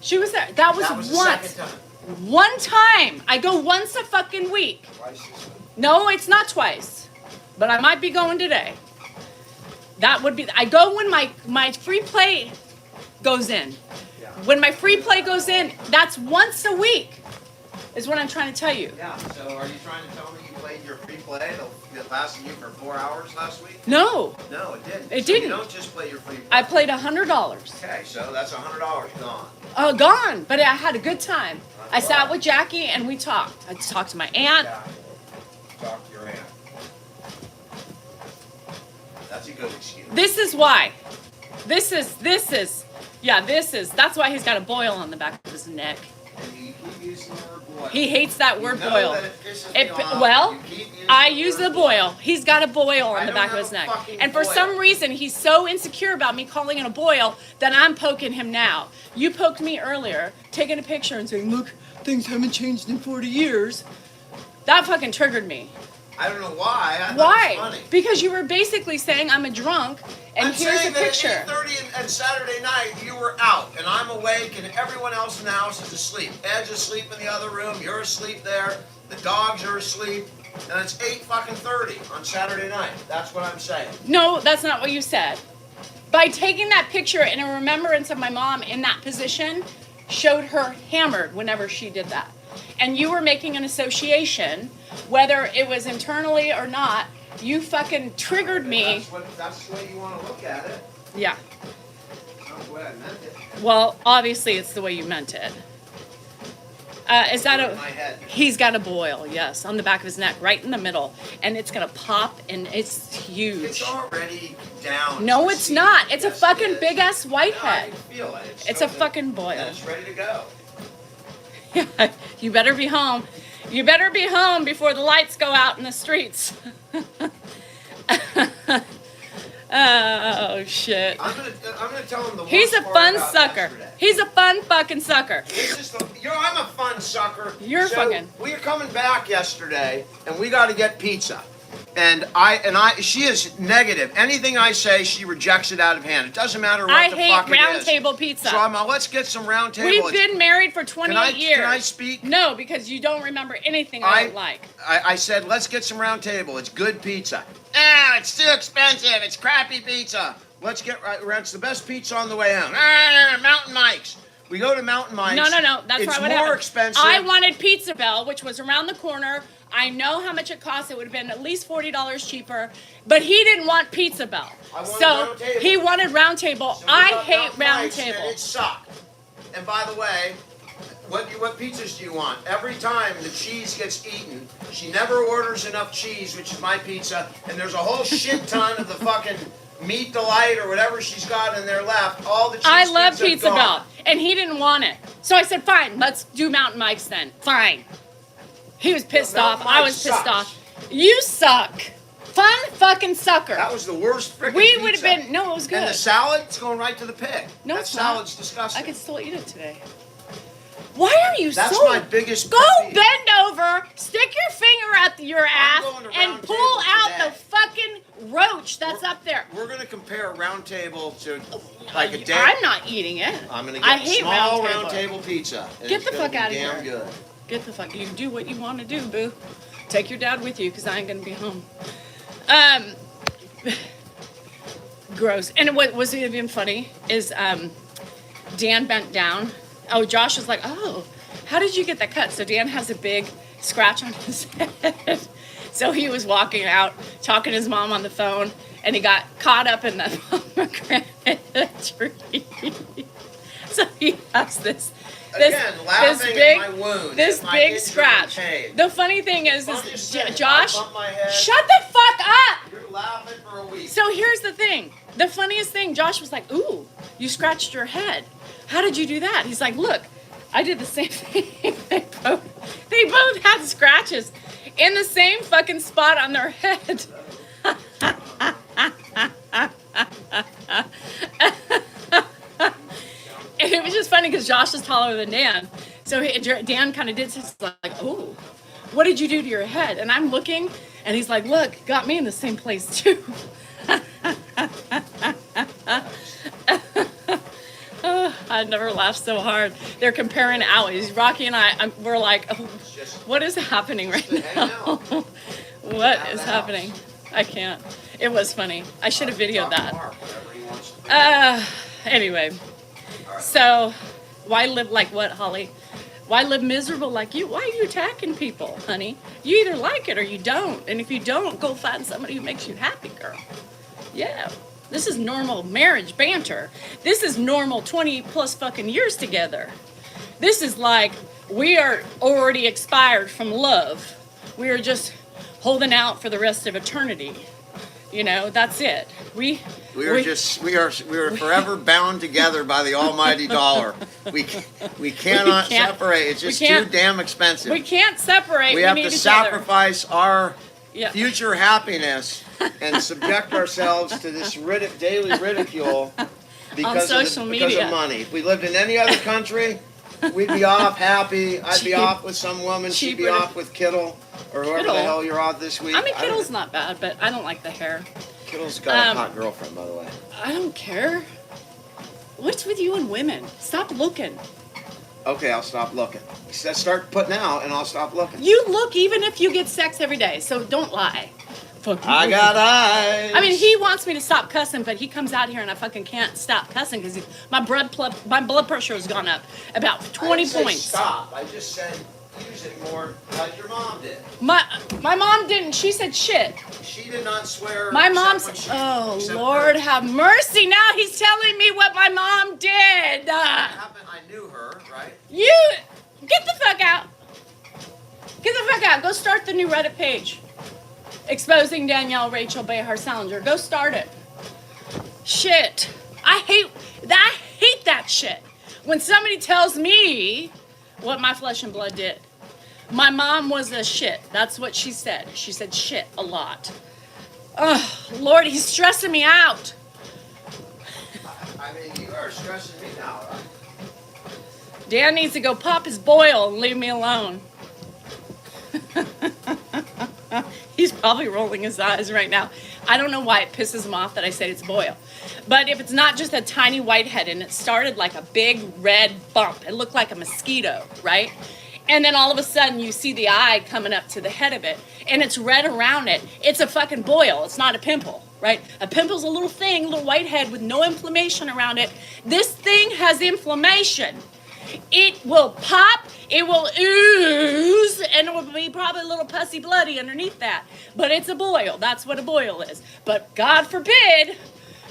She was there. That was the once. second time. One time. I go once a fucking week. Twice this week. No, it's not twice. But I might be going today. That would be, I go when my free play goes in. Yeah. When my free play goes in, that's once a week, is what I'm trying to tell you. Yeah, so are you trying to tell me you played your free play that lasted you for 4 hours last week? No, No, it didn't. It So didn't. You don't just play your free play. I played $100. Okay, so that's $100 gone. Gone, but I had a good time. I sat with Jackie and we talked. I talked to my aunt. Yeah. Talk to your aunt. That's a good excuse. This is why. That's why he's got a boil on the back of his neck. And you keep using the word boil. He hates that word boil. That it pisses me off. Well, You keep using I the use word the boil. He's got a boil on I the don't back of have his a neck. fucking And for boil. some reason, he's so insecure about me calling it a boil that I'm poking him now. You poked me earlier, taking a picture and saying, look, things haven't changed in 40 years. That fucking triggered me. I don't know why. I thought Why? it was funny. Because you were basically saying I'm a drunk, and I'm here's a saying picture. that at 8:30 and Saturday night you were out, and I'm awake, and everyone else in the house is asleep. Ed's asleep in the other room. You're asleep there. The dogs are asleep, and it's 8:30 on Saturday night. That's what I'm saying. No, that's not what you said. By taking that picture in a remembrance of my mom in that position, showed her hammered whenever she did that. And you were making an association, whether it was internally or not, you fucking triggered me. That's the way you want to look at it. Yeah. It's not the way I meant it. Well, obviously it's the way you meant it. Is that In a... my head. He's got a boil, yes, on the back of his neck, right in the middle. And it's going to pop, and it's huge. It's already down. No, to it's the not. seat. It's a Yes, fucking it is. big-ass No, whitehead. I can feel it. It's so a fucking boil. And it's ready to go. You better be home. You better be home before the lights go out in the streets. Oh, shit. I'm gonna tell him the He's a worst part fun about sucker. yesterday. He's a fun fucking sucker. It's just I'm a fun sucker. You're so fucking- We were coming back yesterday, and we got to get pizza. And she is negative. Anything I say, she rejects it out of hand. It doesn't matter what I the hate fuck it round is. table pizza. So I'm let's get some round table. We've been married for 28 years. Can I speak? No, because you don't remember anything I don't like. I said, let's get some round table. It's good pizza. It's too expensive. It's crappy pizza. Let's get it's the best pizza on the way home. Mountain Mike's. We go to Mountain Mike's. No. That's it's right. What more happened? expensive. I wanted Pizza Bell, which was around the corner. I know how much it cost. It would have been at least $40 cheaper. But he didn't want Pizza Bell. I wanted So Round Table. he wanted Round Table. So we I got hate Mountain Round Mike's, Table. And it sucked. And by the way, what pizzas do you want? Every time the cheese gets eaten, she never orders enough cheese, which is my pizza, and there's a whole shit ton of the fucking Meat Delight or whatever she's got in there left. All the cheese I love pizza Pizza gone. Belt, and he didn't want it. So I said, fine, let's do Mountain Mike's then. Fine. He was pissed off. I was pissed off. You suck. Fun fucking sucker. That was the worst freaking We pizza. would have been, no, it was good. And the salad, it's going right to the pig. No, that it's not. salad's disgusting. I could still eat it today. Why are you That's so... my biggest Go pet peeve. bend over, stick your finger up your ass, going to and Round pull Table out today. the fucking roach that's up there. We're going to compare Round Table to like a day. I'm not eating it. I'm going to I get hate small Round Round Table. Table pizza. and Get it's the gonna fuck be outta damn here. good. Get the fuck. You do what you want to do, boo. Take your dad with you, because I ain't gonna be home. Gross. And what was even funny is Dan bent down. Oh, Josh was like, oh, how did you get that cut? So Dan has a big scratch on his head. So he was walking out, talking to his mom on the phone, and he got caught up in the pomegranate tree. So he has this Again, laughing big, at my wound, this at my big injury scratch. pain. The funny thing is Funniest thing, Josh, I bumped my head. shut the fuck up. You're laughing for a week. So here's the thing. The funniest thing, Josh was like, ooh, you scratched your head. How did you do that? He's like, look, I did the same thing. They both had scratches in the same fucking spot on their head. And it was just funny because Josh is taller than Dan. So Dan kind of did this like, oh, what did you do to your head? And I'm looking, and he's like, look, got me in the same place too. I've never laughed so hard. They're comparing owies. Rocky and we're like, oh, what is happening right now? What is happening? I can't. It was funny. I should have videoed that. Anyway. So, why live like what, Holly? Why live miserable like you? Why are you attacking people, honey? You either like it or you don't. And if you don't, go find somebody who makes you happy, girl. Yeah. This is normal marriage banter. This is normal 20 plus fucking years together. This is like we are already expired from love. We are just holding out for the rest of eternity. You know, that's it. We are forever bound together by the almighty dollar. We cannot separate. It's just too damn expensive. We can't separate. We have to sacrifice our future happiness and subject ourselves to this daily ridicule because of money. If we lived in any other country, we'd be off happy. I'd be off with some woman. She'd be off with Kittle or whoever the hell you're off this week. I mean, Kittle's not bad, but I don't like the hair. Kittle's got a hot girlfriend, by the way. I don't care. What's with you and women? Stop looking. Okay, I'll stop looking. Start putting out, and I'll stop looking. You look even if you get sex every day, so don't lie. I got eyes. I mean, he wants me to stop cussing, but he comes out here and I fucking can't stop cussing because my blood pressure has gone up about 20 points. Stop. I just said use it more like your mom did. My mom didn't. She said shit. She did not swear. My mom's. Oh Lord, have mercy! Now he's telling me what my mom did. I knew her, right? You get the fuck out. Get the fuck out. Go start the new Reddit page. Exposing Danielle Rachel Behar Salinger. Go start it. Shit. I hate that shit. When somebody tells me what my flesh and blood did. My mom was a shit. That's what she said. She said shit a lot. Oh, Lord, he's stressing me out. I mean, you are stressing me out. Right? Dan needs to go pop his boil and leave me alone. He's probably rolling his eyes right now. I don't know why it pisses him off that I said it's boil. But if it's not just a tiny whitehead and it started like a big red bump, it looked like a mosquito, right? And then all of a sudden you see the eye coming up to the head of it and it's red around it. It's a fucking boil. It's not a pimple, right? A pimple's a little thing, a little whitehead with no inflammation around it. This thing has inflammation. It will pop, it will ooze, and it will be probably a little pussy bloody underneath that. But it's a boil. That's what a boil is. But God forbid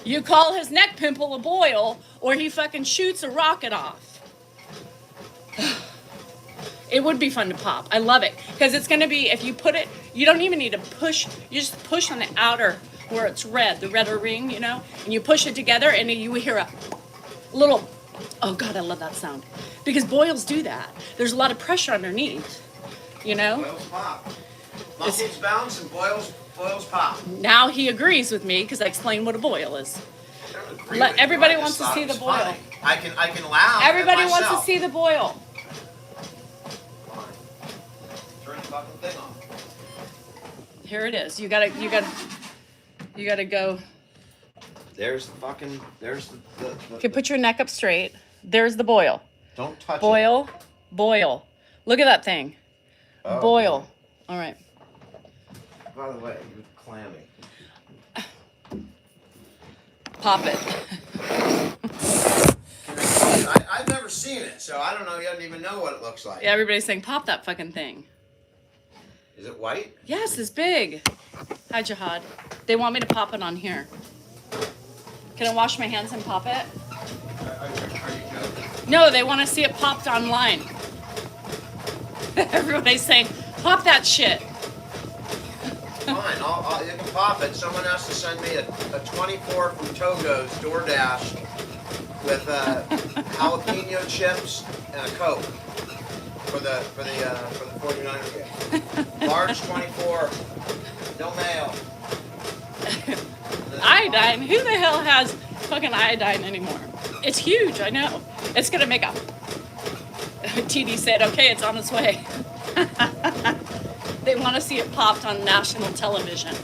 you call his neck pimple a boil or he fucking shoots a rocket off. It would be fun to pop. I love it. Because it's going to be, if you put it, you don't even need to push. You just push on the outer where it's red, the redder ring, you know, and you push it together and you hear a little, oh God, I love that sound. Because boils do that. There's a lot of pressure underneath, you know. Boils pop. Muscles bounce and boils pop. Now he agrees with me because I explained what a boil is. I don't agree with you. Everybody I wants just to see thought it the was boil. funny. I can laugh. Everybody at wants to myself. see the boil. Come on. Turn the fucking thing on. Here it is. You gotta go. There's the Okay, put your neck up straight. There's the boil. Don't touch Boil. Look at that thing. Oh, Boil. All right. it. By the way, you're clammy. Pop it. I've never seen it, so I don't know. You don't even know what it looks like. Yeah, everybody's saying, pop that fucking thing. Is it white? Yes, it's big. Hi, Jihad. They want me to pop it on here. Can I wash my hands and pop it? Are you joking? No, they want to see it popped online. Everybody's saying, pop that shit. Fine, you can pop it. Someone has to send me a 24 from Togo's DoorDash with jalapeno chips and a Coke for the 49er game. Large 24, no mail. Iodine? Who the hell has fucking iodine anymore? It's huge, I know. It's gonna make a... TD said, okay, it's on its way. They want to see it popped on national television.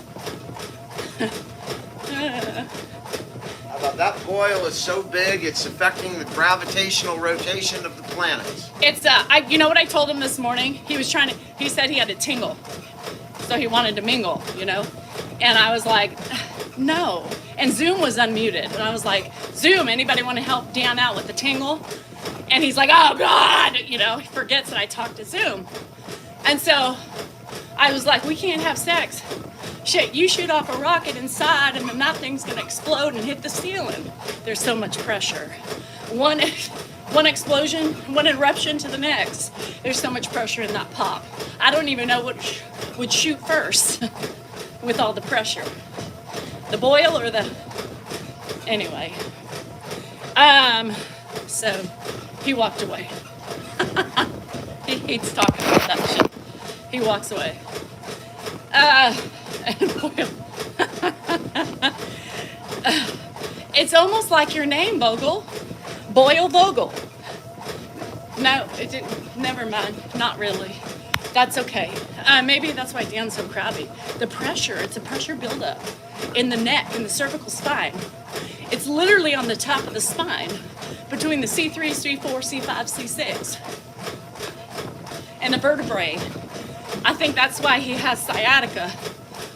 How about that boil is so big it's affecting the gravitational rotation of the planets. It's you know what I told him this morning? He said he had a tingle. So he wanted to mingle, you know? And I was like, no. And Zoom was unmuted. And I was like, Zoom, anybody want to help Dan out with the tingle? And he's like, oh God, you know, he forgets that I talked to Zoom. And so I was like, we can't have sex. Shit, you shoot off a rocket inside and then that thing's gonna explode and hit the ceiling. There's so much pressure. One explosion, one eruption to the next. There's so much pressure in that pop. I don't even know what would shoot first with all the pressure. The boil or the... Anyway. So he walked away. He hates talking about that shit. He walks away. And boil. It's almost like your name, Bogle. Boyle Bogle. No, it didn't. Never mind. Not really. That's okay. Maybe that's why Dan's so crabby. The pressure, it's a pressure buildup in the neck, in the cervical spine. It's literally on the top of the spine between the C3, C4, C5, C6. And the vertebrae. I think that's why he has sciatica,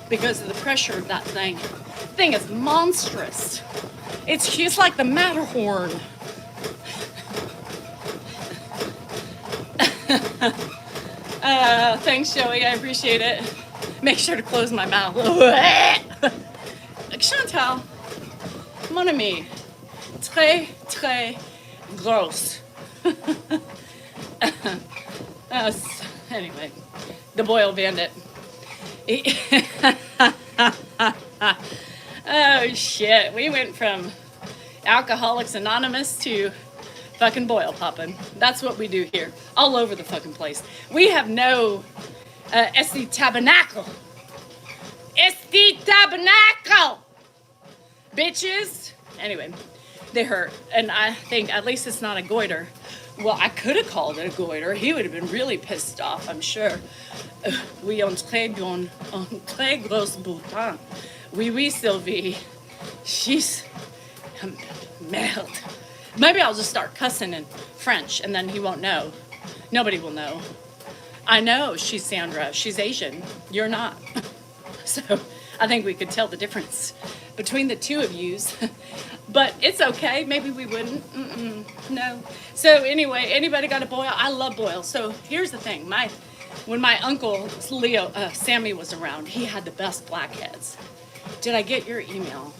because of the pressure of that thing. The thing is monstrous. It's like the Matterhorn. Thanks, Joey. I appreciate it. Make sure to close my mouth. Chantal, mon ami, très, très grosse. Anyway, the Boyle Bandit. Oh shit, we went from Alcoholics Anonymous to fucking boil popping. That's what we do here, all over the fucking place. We have no it's the tabernacle. It's the tabernacle, bitches. Anyway, they hurt, and I think at least it's not a goiter. Well, I could have called it a goiter. He would have been really pissed off, I'm sure. Oui, un très gros bouton. Oui, oui, Sylvie. She's merde. Maybe I'll just start cussing in French, and then he won't know. Nobody will know. I know she's Sandra. She's Asian. You're not. So I think we could tell the difference between the two of yous. But it's okay. Maybe we wouldn't. No. So anyway, anybody got a boil? I love boils. So here's the thing. When my uncle Sammy was around, he had the best blackheads. Did I get your email?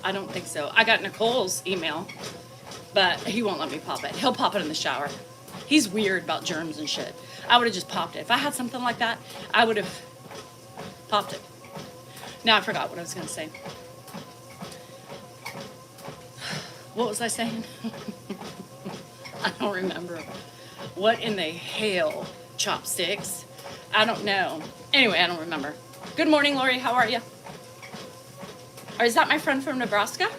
I don't think so. I got Nicole's email, but he won't let me pop it. He'll pop it in the shower. He's weird about germs and shit. I would have just popped it. If I had something like that, I would have popped it. Now I forgot what I was going to say. What was I saying? I don't remember. What in the hell? Chopsticks? I don't know. Anyway, I don't remember. Good morning, Lori. How are you? Or is that my friend from Nebraska?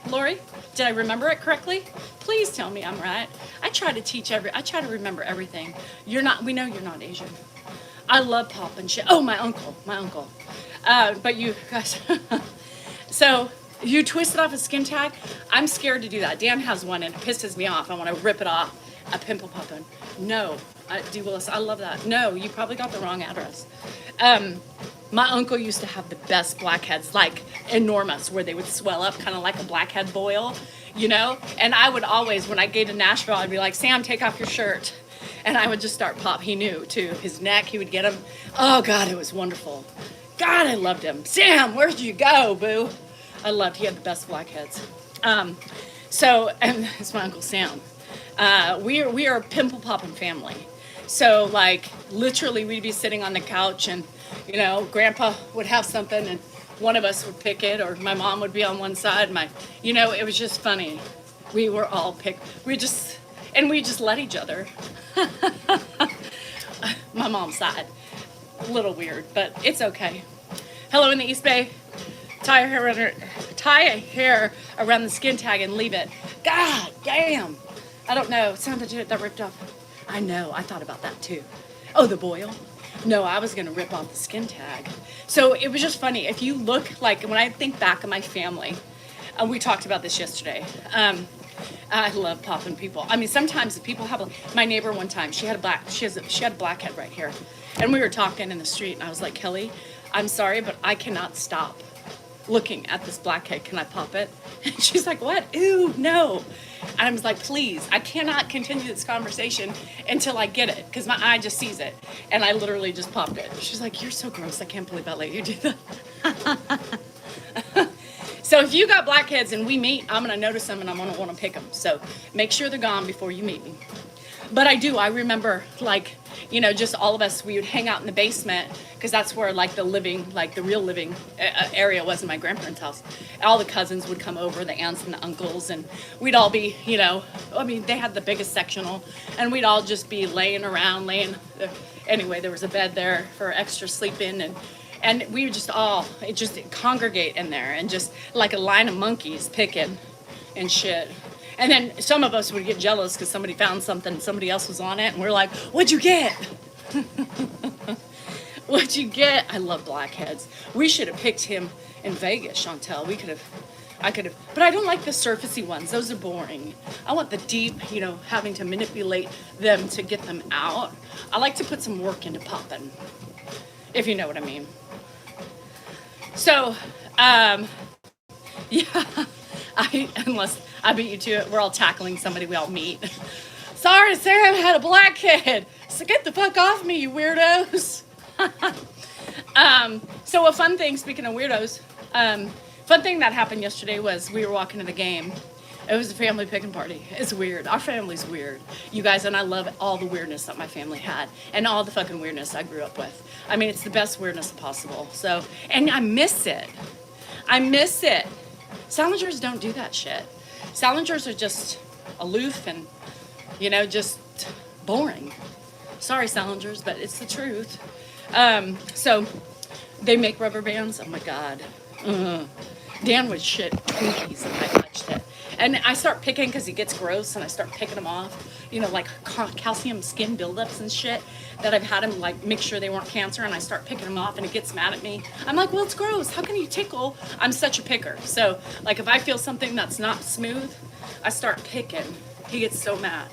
Lori? Did I remember it correctly? Please tell me I'm right. I try to remember everything. We know you're not Asian. I love popping shit. Oh, my uncle. But you guys, so you twisted off a skin tag? I'm scared to do that. Dan has one and it pisses me off. I want to rip it off. A pimple popping. No. D. Willis, I love that. No, you probably got the wrong address. My uncle used to have the best blackheads, like enormous, where they would swell up kind of like a blackhead boil, you know? And I would always, when I get to Nashville, I'd be like, Sam, take off your shirt. And I would just start pop. He knew, too. His neck, he would get him. Oh, God, it was wonderful. God, I loved him. Sam, where'd you go, boo? He had the best blackheads. And it's my Uncle Sam. We are a pimple popping family. So, like, literally, we'd be sitting on the couch and, you know, Grandpa would have something and one of us would pick it, or my mom would be on one side. It was just funny. We were all we just let each other. My mom's side. A little weird, but it's okay. Hello in the East Bay. Tie a hair around the skin tag and leave it. God damn. I don't know. Sounded that ripped off. I know. I thought about that too. Oh, the boil? No, I was going to rip off the skin tag. So it was just funny. If you look, like, when I think back of my family, we talked about this yesterday. I love popping people. I mean, sometimes people have my neighbor one time, she had a blackhead right here. And we were talking in the street and I was like, Kelly, I'm sorry, but I cannot stop looking at this blackhead. Can I pop it? And she's like, what? Ew, no. And I was like, please, I cannot continue this conversation until I get it, because my eye just sees it. And I literally just popped it. She's like, you're so gross. I can't believe I let you do that. So if you got blackheads and we meet, I'm going to notice them and I'm going to want to pick them. So make sure they're gone before you meet me. But I remember, like, you know, just all of us, we would hang out in the basement, because that's where, like, the real living area was in my grandparents' house. All the cousins would come over, the aunts and the uncles, and we'd all be, you know, I mean, they had the biggest sectional, and we'd all just be laying around, anyway, there was a bed there for extra sleeping, and we would just congregate in there, and just like a line of monkeys picking and shit. And then some of us would get jealous because somebody found something, somebody else was on it, and we're like, what'd you get? What'd you get? I love blackheads. We should have picked him in Vegas, Chantel. I could have, but I don't like the surfacey ones. Those are boring. I want the deep, you know, having to manipulate them to get them out. I like to put some work into popping, if you know what I mean. So, yeah, unless I beat you to it, we're all tackling somebody we all meet. Sorry, Sarah had a blackhead. So get the fuck off me, you weirdos. So a fun thing, speaking of weirdos, fun thing that happened yesterday was we were walking to the game. It was a family picking party. It's weird. Our family's weird. You guys, and I love all the weirdness that my family had and all the fucking weirdness I grew up with. I mean, it's the best weirdness possible. So, and I miss it. Salingers don't do that shit. Salingers are just aloof and, you know, just boring. Sorry, Salingers, but it's the truth. So they make rubber bands. Oh my God. Dan would shit Twinkies if I touched it. And I start picking because he gets gross, and I start picking them off. You know, like calcium skin buildups and shit that I've had him, like, make sure they weren't cancer, and I start picking them off, and it gets mad at me. I'm like, well, it's gross. How can you tickle? I'm such a picker. So, like, if I feel something that's not smooth, I start picking. He gets so mad.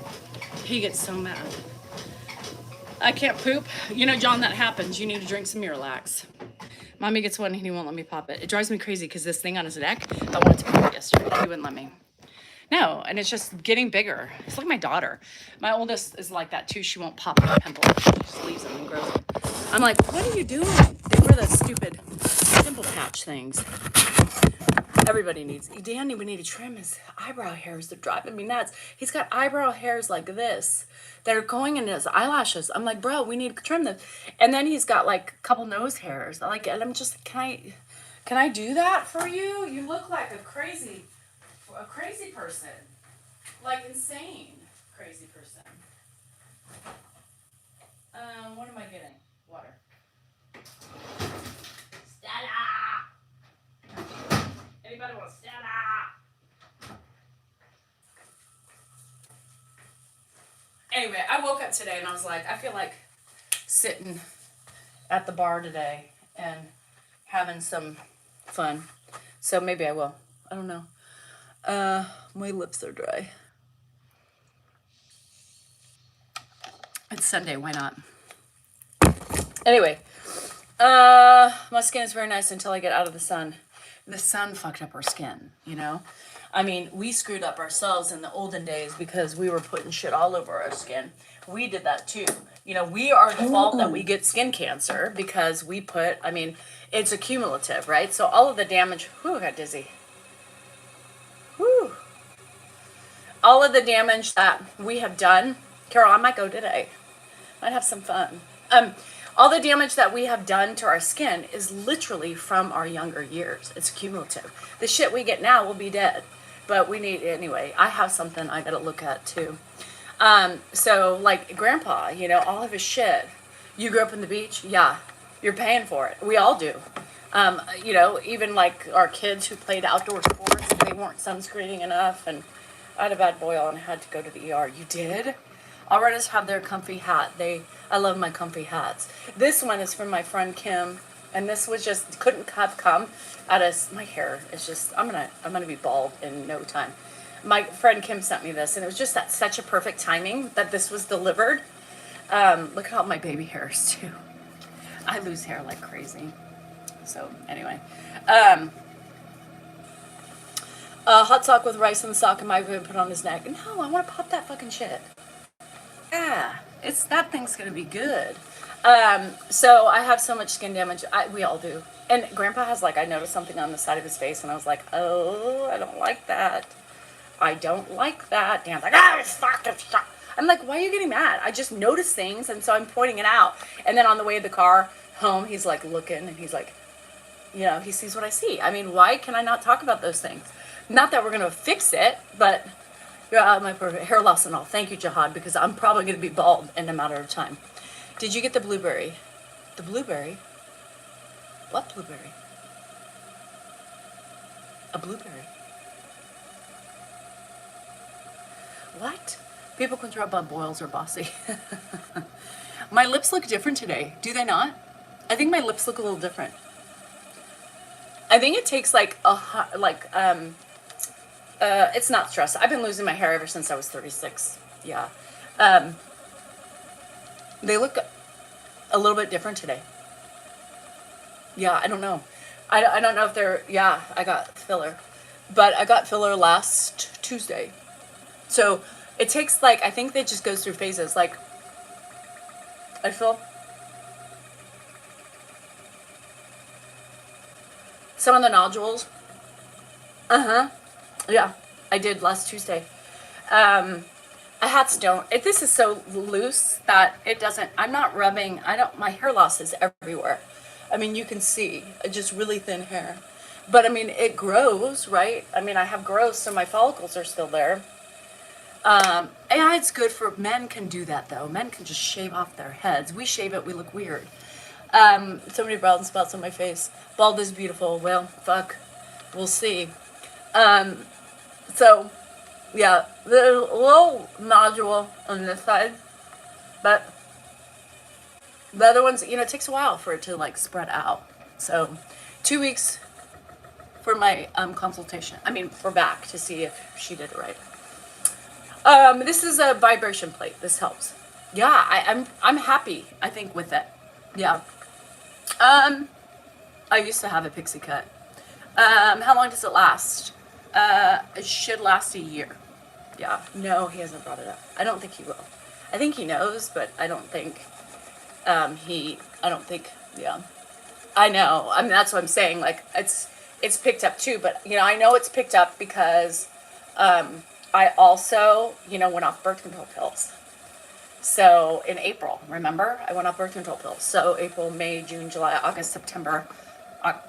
I can't poop. You know, John, that happens. You need to drink some Miralax. Mommy gets one and he won't let me pop it. It drives me crazy because this thing on his neck, I wanted to pop it yesterday. He wouldn't let me. No, and it's just getting bigger. It's like my daughter. My oldest is like that too. She won't pop a pimple. She just leaves them and grows them. I'm like, what are you doing? They were the stupid pimple patch things. Everybody needs, Danny, we need to trim his eyebrow hairs. They're driving me nuts. He's got eyebrow hairs like this that are going in his eyelashes. I'm like, bro, we need to trim them. And then he's got like a couple nose hairs. Like, and I'm just, can I do that for you? You look like a crazy person. Like insane crazy person. What am I getting? Water. Stella! Anybody want Stella? Anyway, I woke up today and I was like, I feel like sitting at the bar today and having some fun. So maybe I will. I don't know. My lips are dry. It's Sunday, why not? Anyway, my skin is very nice until I get out of the sun. The sun fucked up our skin, you know? I mean, we screwed up ourselves in the olden days because we were putting shit all over our skin. We did that too. You know, we are the fault that we get skin cancer because we put, I mean, it's accumulative, right? So all of the damage, whew, I got dizzy. Whew. All of the damage that we have done, Carol, I might go today. Might have some fun. All the damage that we have done to our skin is literally from our younger years. It's cumulative. The shit we get now will be dead. But we need, anyway, I have something I gotta look at too. So like grandpa, you know, all of his shit. You grew up in the beach? Yeah. You're paying for it. We all do. You know, even like our kids who played outdoor sports, they weren't sunscreening enough, and I had a bad boil and I had to go to the ER. You did? Artists have their comfy hat. I love my comfy hats. This one is from my friend Kim, and this was just couldn't have come out of my hair. It's just I'm gonna be bald in no time. My friend Kim sent me this, and it was just that such a perfect timing that this was delivered. Look at all my baby hairs too. I lose hair like crazy. So anyway, hot sock with rice in the sock, and my going to put on his neck. No, I want to pop that fucking shit. Yeah, that thing's gonna be good. So I have so much skin damage. We all do. And Grandpa has I noticed something on the side of his face, and I was like, oh, I don't like that. I don't like that. Dan's like, fuck. I'm like, why are you getting mad? I just noticed things, and so I'm pointing it out. And then on the way of the car home, he's like looking, and he's like, you know, he sees what I see. I mean, why can I not talk about those things? Not that we're gonna fix it, but. My hair loss and all. Thank you, Jihad, because I'm probably going to be bald in a matter of time. Did you get the blueberry? The blueberry? What blueberry? A blueberry. What? People can throw up boils or bossy. My lips look different today. Do they not? I think my lips look a little different. I think it takes it's not stress. I've been losing my hair ever since I was 36. Yeah. They look a little bit different today. Yeah, I don't know. I don't know if they're, yeah, I got filler. But I got filler last Tuesday. So it takes I think that just goes through phases. I feel some of the nodules. Yeah, I did last Tuesday. Hats don't. This is so loose that it doesn't. I'm not rubbing. My hair loss is everywhere. I mean, you can see just really thin hair. But I mean, it grows, right? I mean, I have growth, so my follicles are still there. And it's good for men. Can do that though. Men can just shave off their heads. We shave it, we look weird. So many brown spots on my face. Bald is beautiful. Well, fuck. We'll see. So, yeah, there's a little nodule on this side, but the other ones, you know, it takes a while for it to spread out. So, 2 weeks for my consultation. I mean, we're back to see if she did it right. This is a vibration plate. This helps. Yeah, I'm happy. I think with it. Yeah. I used to have a pixie cut. How long does it last? It should last a year. Yeah. No, he hasn't brought it up. I don't think he will. I think he knows, but I don't think, yeah. I know. I mean, that's what I'm saying. it's picked up too. But, I know it's picked up because I also, went off birth control pills. So in April, remember? I went off birth control pills. So April, May, June, July, August, September.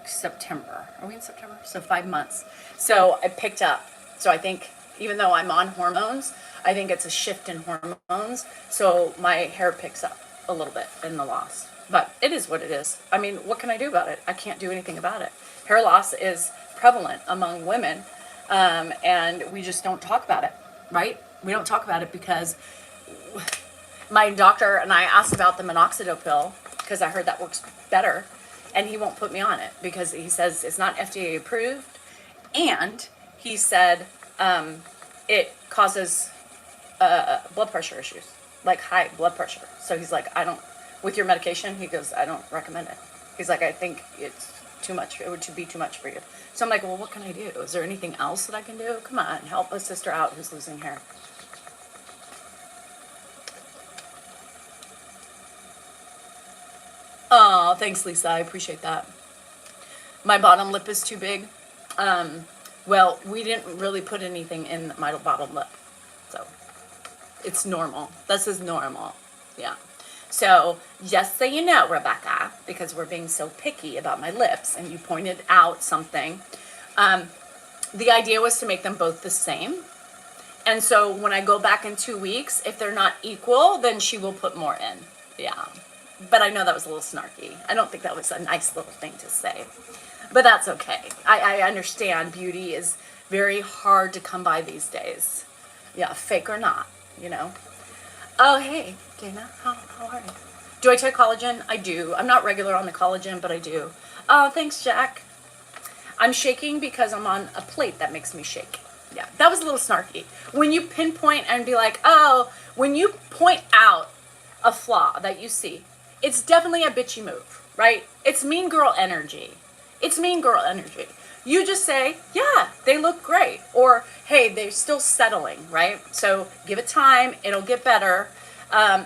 September. Are we in September? So 5 months. So I picked up. So I think even though I'm on hormones, I think it's a shift in hormones. So my hair picks up a little bit in the loss. But it is what it is. I mean, what can I do about it? I can't do anything about it. Hair loss is prevalent among women. And we just don't talk about it, right? We don't talk about it because my doctor and I asked about the minoxidil pill because I heard that works better, and he won't put me on it because he says it's not FDA approved, and he said it causes blood pressure issues, like high blood pressure. So he's like, with your medication, he goes, I don't recommend it. He's like, I think it's too much. It would be too much for you. So I'm like, well, what can I do? Is there anything else that I can do? Come on, help a sister out who's losing hair. Oh, thanks, Lisa. I appreciate that. My bottom lip is too big. Well, we didn't really put anything in my bottom lip. So it's normal. This is normal. Yeah. So just so you know, Rebecca, because we're being so picky about my lips and you pointed out something, the idea was to make them both the same. And so when I go back in 2 weeks, if they're not equal, then she will put more in. Yeah. But I know that was a little snarky. I don't think that was a nice little thing to say. But that's okay. I understand beauty is very hard to come by these days. Yeah, fake or not, Oh, hey, Dana. How are you? Do I take collagen? I do. I'm not regular on the collagen, but I do. Oh, thanks, Jack. I'm shaking because I'm on a plate that makes me shake. Yeah, that was a little snarky. When you pinpoint and be like, when you point out a flaw that you see, it's definitely a bitchy move, right? It's mean girl energy. It's mean girl energy. You just say, yeah, they look great. Or, hey, they're still settling, right? So give it time. It'll get better.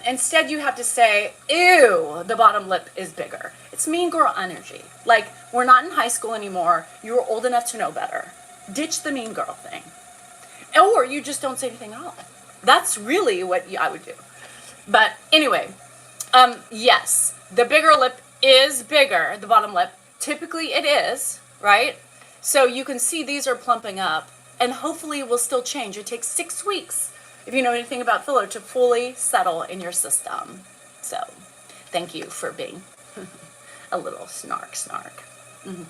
Instead, you have to say, ew, the bottom lip is bigger. It's mean girl energy. Like, we're not in high school anymore. You're old enough to know better. Ditch the mean girl thing. Or you just don't say anything at all. That's really what I would do. But anyway, yes, the bigger lip is bigger, the bottom lip. Typically it is, right? So you can see these are plumping up, and hopefully it will still change. It takes 6 weeks, if you know anything about filler, to fully settle in your system. So thank you for being a little snark. Mm-hmm.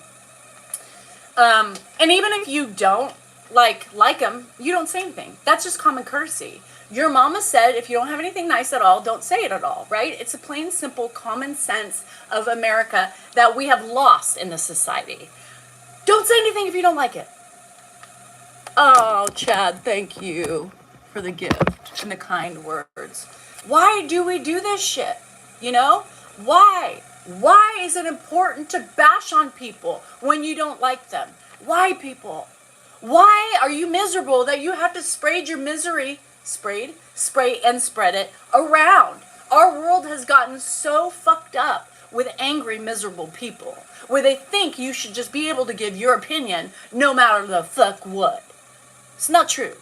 And even if you don't like them, you don't say anything. That's just common courtesy. Your mama said if you don't have anything nice at all, don't say it at all, right? It's a plain, simple, common sense of America that we have lost in this society. Don't say anything if you don't like it. Oh, Chad, thank you for the gift and the kind words. Why do we do this shit? Why? Why is it important to bash on people when you don't like them? Why, people? Why are you miserable that you have to spray and spread it around? Our world has gotten so fucked up with angry, miserable people, where they think you should just be able to give your opinion no matter the fuck what. It's not true.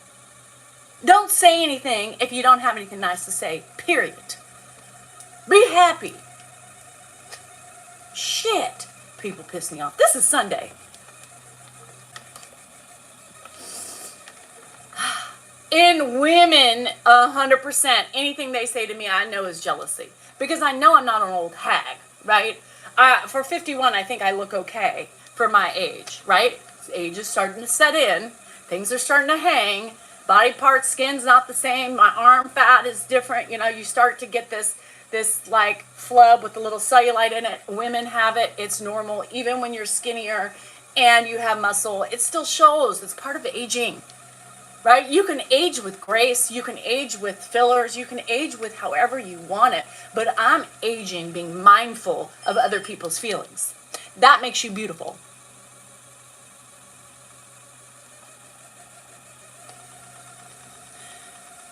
Don't say anything if you don't have anything nice to say, period. Be happy. Shit. People piss me off. This is Sunday. In women, 100%, anything they say to me, I know is jealousy. Because I know I'm not an old hag, right? For 51, I think I look okay for my age, right? Age is starting to set in. Things are starting to hang. Body part, skin's not the same. My arm fat is different. You start to get this like flub with a little cellulite in it. Women have it. It's normal. Even when you're skinnier and you have muscle, it still shows. It's part of aging. Right? You can age with grace. You can age with fillers. You can age with however you want it. But I'm aging being mindful of other people's feelings. That makes you beautiful.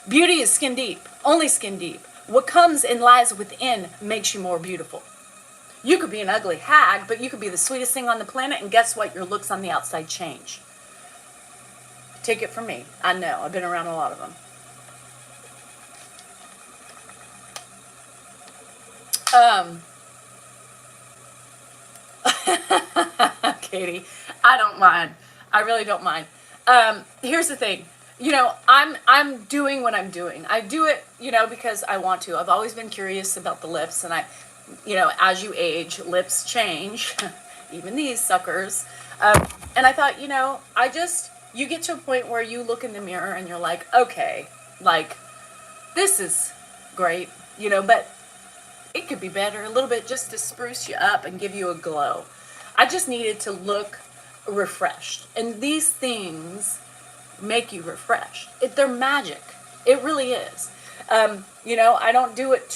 Beauty is skin deep. Only skin deep. What comes and lies within makes you more beautiful. You could be an ugly hag, but you could be the sweetest thing on the planet, and guess what? Your looks on the outside change. Take it from me. I know. I've been around a lot of them. Katie, I don't mind. I really don't mind. Here's the thing. You know, I'm doing what I'm doing. I do it, you know, because I want to. I've always been curious about the lips, and you know, as you age, lips change, even these suckers. And I thought, you know, you get to a point where you look in the mirror and you're like, okay, like, this is great, you know, but it could be better a little bit just to spruce you up and give you a glow. I just needed to look refreshed. And these things make you refreshed. They're magic. It really is. You know, I don't do it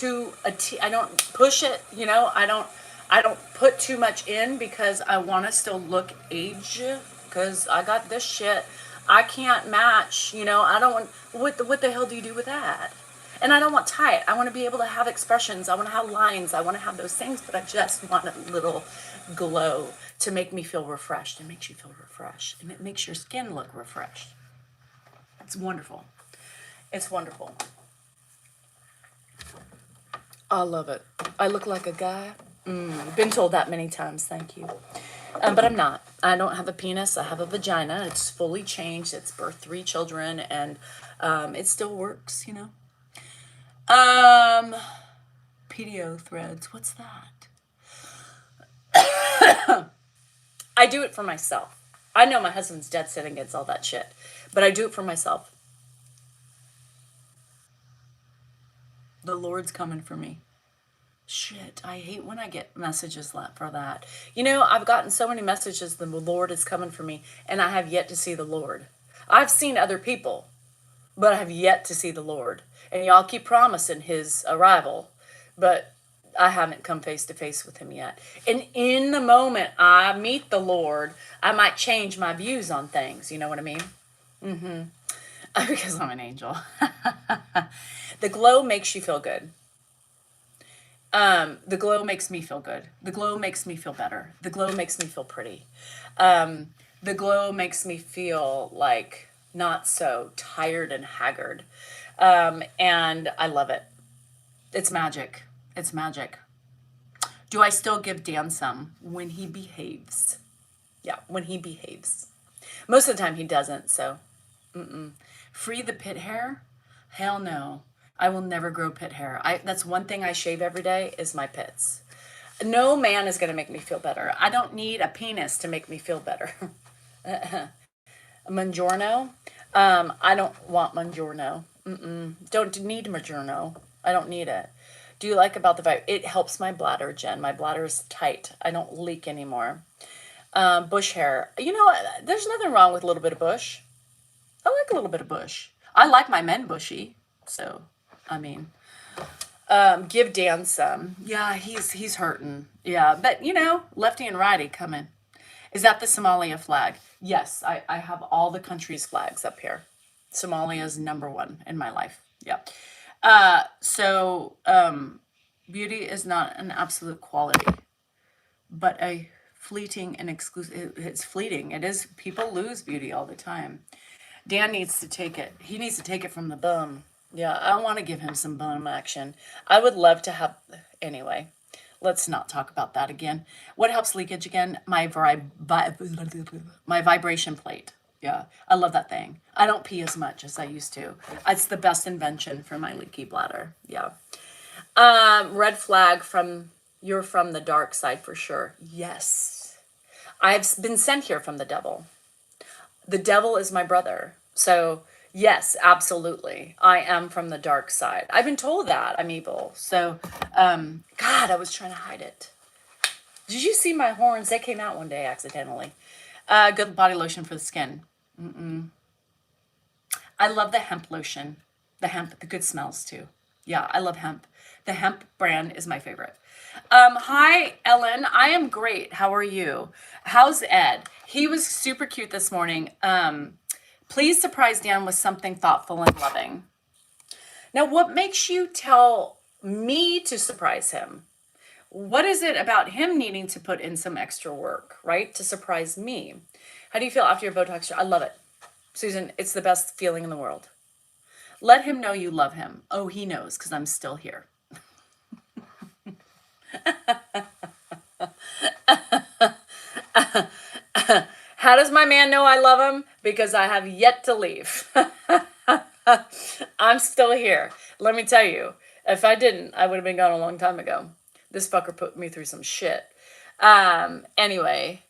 I don't push it, you know, I don't put too much in because I want to still look aged, because I got this shit. I can't match, you know, I don't want, what the hell do you do with that? And I don't want tight. I want to be able to have expressions. I want to have lines. I want to have those things, but I just want a little glow to make me feel refreshed. It makes you feel refreshed, and it makes your skin look refreshed. It's wonderful. It's wonderful. I love it. I look like a guy. Been told that many times. Thank you. But I'm not. I don't have a penis. I have a vagina. It's fully changed. It's birthed 3 children, and it still works, you know. PDO threads. What's that? I do it for myself. I know my husband's dead set against all that shit, but I do it for myself. The Lord's coming for me. Shit, I hate when I get messages for that. You know, I've gotten so many messages, the Lord is coming for me, and I have yet to see the Lord. I've seen other people, but I have yet to see the Lord. And y'all keep promising his arrival, but I haven't come face to face with him yet. And in the moment I meet the Lord, I might change my views on things. You know what I mean? Because I'm an angel. The glow makes you feel good. The glow makes me feel good. The glow makes me feel better. The glow makes me feel pretty. The glow makes me feel like not so tired and haggard. And I love it. It's magic. It's magic. Do I still give Dan some? When he behaves. Yeah, when he behaves. Most of the time he doesn't, so. Free the pit hair? Hell no. I will never grow pit hair. That's one thing I shave every day is my pits. No man is going to make me feel better. I don't need a penis to make me feel better. Buongiorno? I don't want buongiorno. Don't need buongiorno. I don't need it. Do you like about the vibe? It helps my bladder, Jen. My bladder is tight. I don't leak anymore. Bush hair. You know, there's nothing wrong with a little bit of bush. I like a little bit of bush. I like my men bushy. So, I mean, give Dan some. Yeah, he's hurting. Yeah, but you know, lefty and righty coming. Is that the Somalia flag? Yes, I have all the countries' flags up here. Somalia is number 1 in my life. Yeah. So beauty is not an absolute quality, but a fleeting and exclusive. It's fleeting. It is. People lose beauty all the time. Dan needs to take it. He needs to take it from the bum. Yeah, I want to give him some bum action. I would love to have. Anyway, let's not talk about that again. What helps leakage again? My vibration plate. Yeah, I love that thing. I don't pee as much as I used to. It's the best invention for my leaky bladder. Yeah. Red flag you're from the dark side for sure. Yes. I've been sent here from the devil. The devil is my brother. So yes, absolutely. I am from the dark side. I've been told that I'm evil. So, God, I was trying to hide it. Did you see my horns? They came out one day accidentally. Good body lotion for the skin. I love the hemp lotion. The good smells too. Yeah, I love hemp. The hemp brand is my favorite. Hi, Ellen. I am great. How are you? How's Ed? He was super cute this morning. Please surprise Dan with something thoughtful and loving. Now, what makes you tell me to surprise him? What is it about him needing to put in some extra work, right? To surprise me. How do you feel after your Botox? I love it. Susan, it's the best feeling in the world. Let him know you love him. Oh, he knows because I'm still here. How does my man know I love him? Because I have yet to leave. I'm still here. Let me tell you, if I didn't, I would have been gone a long time ago. This fucker put me through some shit. Anyway,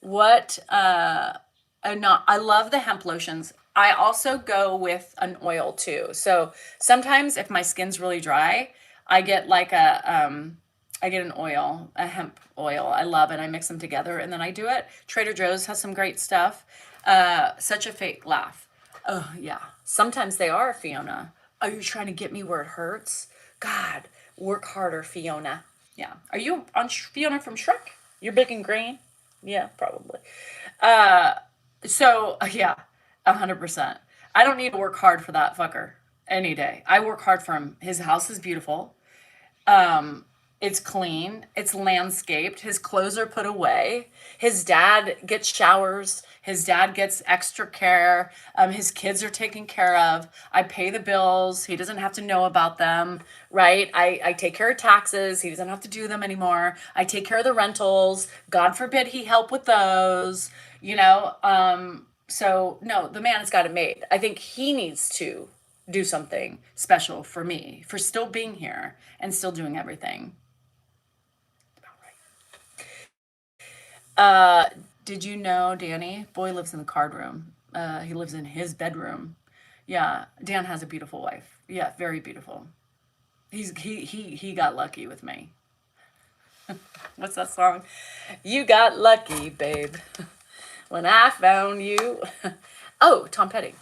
I love the hemp lotions. I also go with an oil too. So sometimes if my skin's really dry, I get like I get an oil, a hemp oil. I love it. I mix them together and then I do it. Trader Joe's has some great stuff. Such a fake laugh. Oh yeah. Sometimes they are, Fiona. Are you trying to get me where it hurts? God, work harder, Fiona. Yeah. Are you on Fiona from Shrek? You're big and green? Yeah, probably. Yeah, 100%. I don't need to work hard for that fucker any day. I work hard for him. His house is beautiful. It's clean. It's landscaped. His clothes are put away. His dad gets showers. His dad gets extra care. His kids are taken care of. I pay the bills. He doesn't have to know about them, right? I take care of taxes. He doesn't have to do them anymore. I take care of the rentals. God forbid he help with those, you know? So no, the man has got it made. I think he needs to do something special for me, for still being here and still doing everything. Did you know, Danny? Boy lives in the card room. He lives in his bedroom. Yeah, Dan has a beautiful wife. Yeah, very beautiful. He got lucky with me. What's that song? You got lucky, babe, when I found you. Oh, Tom Petty.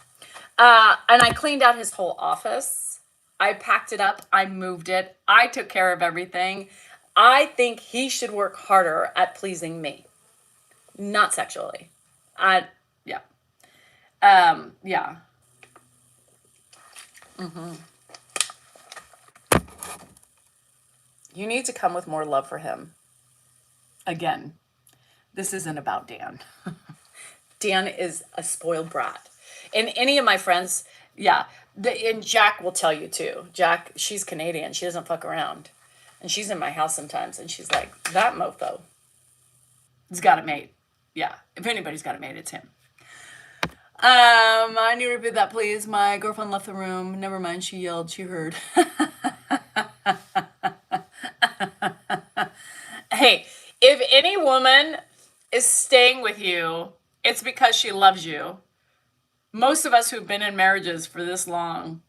And I cleaned out his whole office. I packed it up. I moved it. I took care of everything. I think he should work harder at pleasing me. Not sexually. Yeah. Yeah. You need to come with more love for him. Again, this isn't about Dan. Dan is a spoiled brat. And any of my friends, yeah, and Jack will tell you too. Jack, she's Canadian. She doesn't fuck around. And she's in my house sometimes. And she's like, that mofo has got it made. Yeah, if anybody's got it made, it's him. I need to repeat that, please. My girlfriend left the room. Never mind, she yelled. She heard. Hey, if any woman is staying with you, it's because she loves you. Most of us who've been in marriages for this long,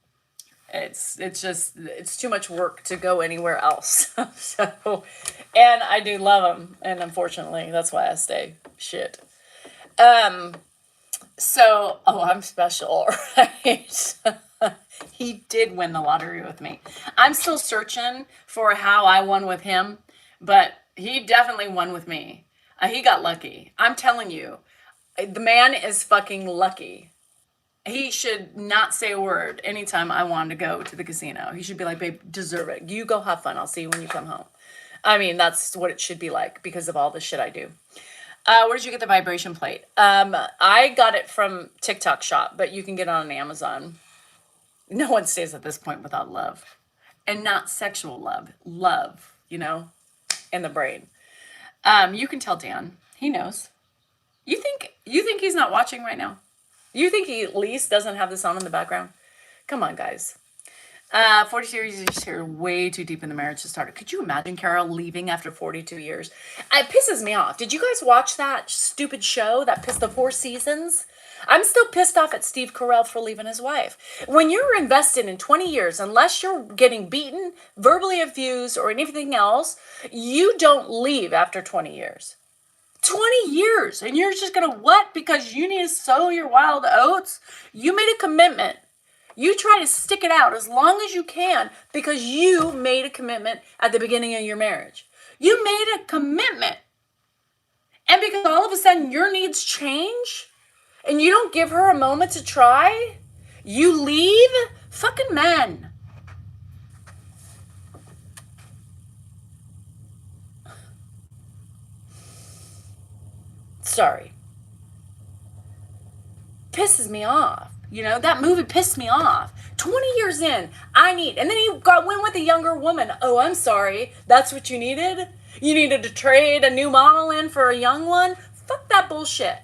it's too much work to go anywhere else. And I do love him, and unfortunately, that's why I stay. Shit. I'm special, right? He did win the lottery with me. I'm still searching for how I won with him, but he definitely won with me. He got lucky. I'm telling you, the man is fucking lucky. He should not say a word anytime I wanted to go to the casino. He should be like, babe, deserve it. You go have fun. I'll see you when you come home. I mean, that's what it should be like because of all the shit I do. Where did you get the vibration plate? I got it from TikTok shop, but you can get it on Amazon. No one stays at this point without love. And not sexual love. Love, you know, in the brain. You can tell Dan. He knows. You think he's not watching right now? You think he at least doesn't have this on in the background? Come on, guys. 42 years here, way too deep in the marriage to start. Could you imagine Carol leaving after 42 years? It pisses me off. Did you guys watch that stupid show that pissed the 4 seasons? I'm still pissed off at Steve Carell for leaving his wife. When you're invested in 20 years, unless you're getting beaten, verbally abused, or anything else, you don't leave after 20 years. 20 years, and you're just gonna what? Because you need to sow your wild oats? You made a commitment. You try to stick it out as long as you can because you made a commitment at the beginning of your marriage. You made a commitment. And because all of a sudden your needs change and you don't give her a moment to try, you leave? Fucking men. sorry. Pisses me off. You know, that movie pissed me off. 20 years in, and then he went with a younger woman. Oh, I'm sorry. That's what you needed? You needed to trade a new model in for a young one? Fuck that bullshit.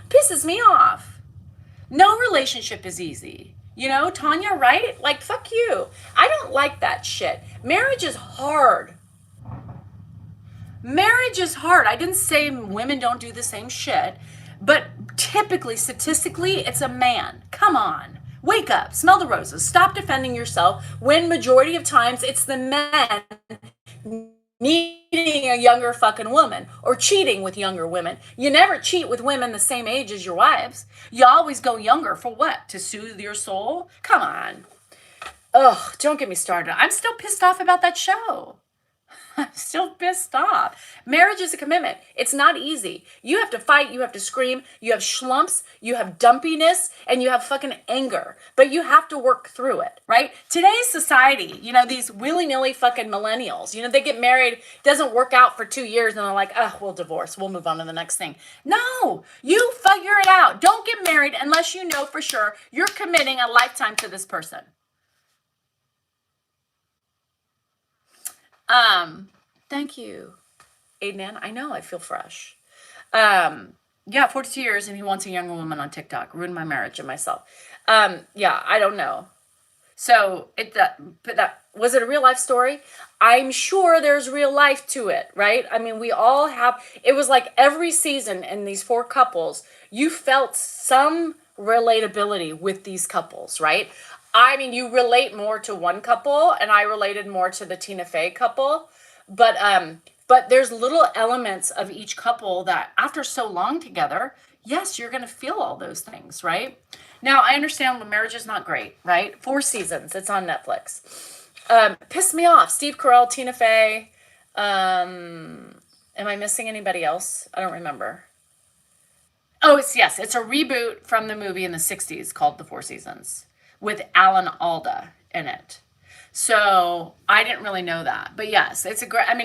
Pisses me off. No relationship is easy. You know, Tanya, right? Like, fuck you. I don't like that shit. Marriage is hard. Marriage is hard. I didn't say women don't do the same shit, but typically, statistically, it's a man. Come on. Wake up. Smell the roses. Stop defending yourself when majority of times it's the men needing a younger fucking woman or cheating with younger women. You never cheat with women the same age as your wives. You always go younger for what? To soothe your soul? Come on. Ugh, don't get me started. I'm still pissed off about that show. I'm still pissed off. Marriage is a commitment. It's not easy. You have to fight. You have to scream. You have schlumps. You have dumpiness. And you have fucking anger. But you have to work through it, right? Today's society, you know, these willy-nilly fucking millennials, you know, they get married, doesn't work out for 2 years, and they're like, oh, we'll divorce. We'll move on to the next thing. No, you figure it out. Don't get married unless you know for sure you're committing a lifetime to this person. Thank you, Aiden. I know, I feel fresh. Yeah, 42 years and he wants a younger woman on TikTok. Ruined my marriage and myself. Yeah, I don't know. So was it a real life story? I'm sure there's real life to it, right? I mean, we all have, it was like every season in these 4 couples, you felt some relatability with these couples, right? I mean, you relate more to one couple, and I related more to the Tina Fey couple, but there's little elements of each couple that after so long together, yes, you're going to feel all those things, right? Now, I understand when marriage is not great, right? 4 seasons, it's on Netflix. Pissed me off. Steve Carell, Tina Fey. Am I missing anybody else? I don't remember. Oh, it's a reboot from the movie in the 60s called The 4 Seasons, with Alan Alda in it. So I didn't really know that, but yes, it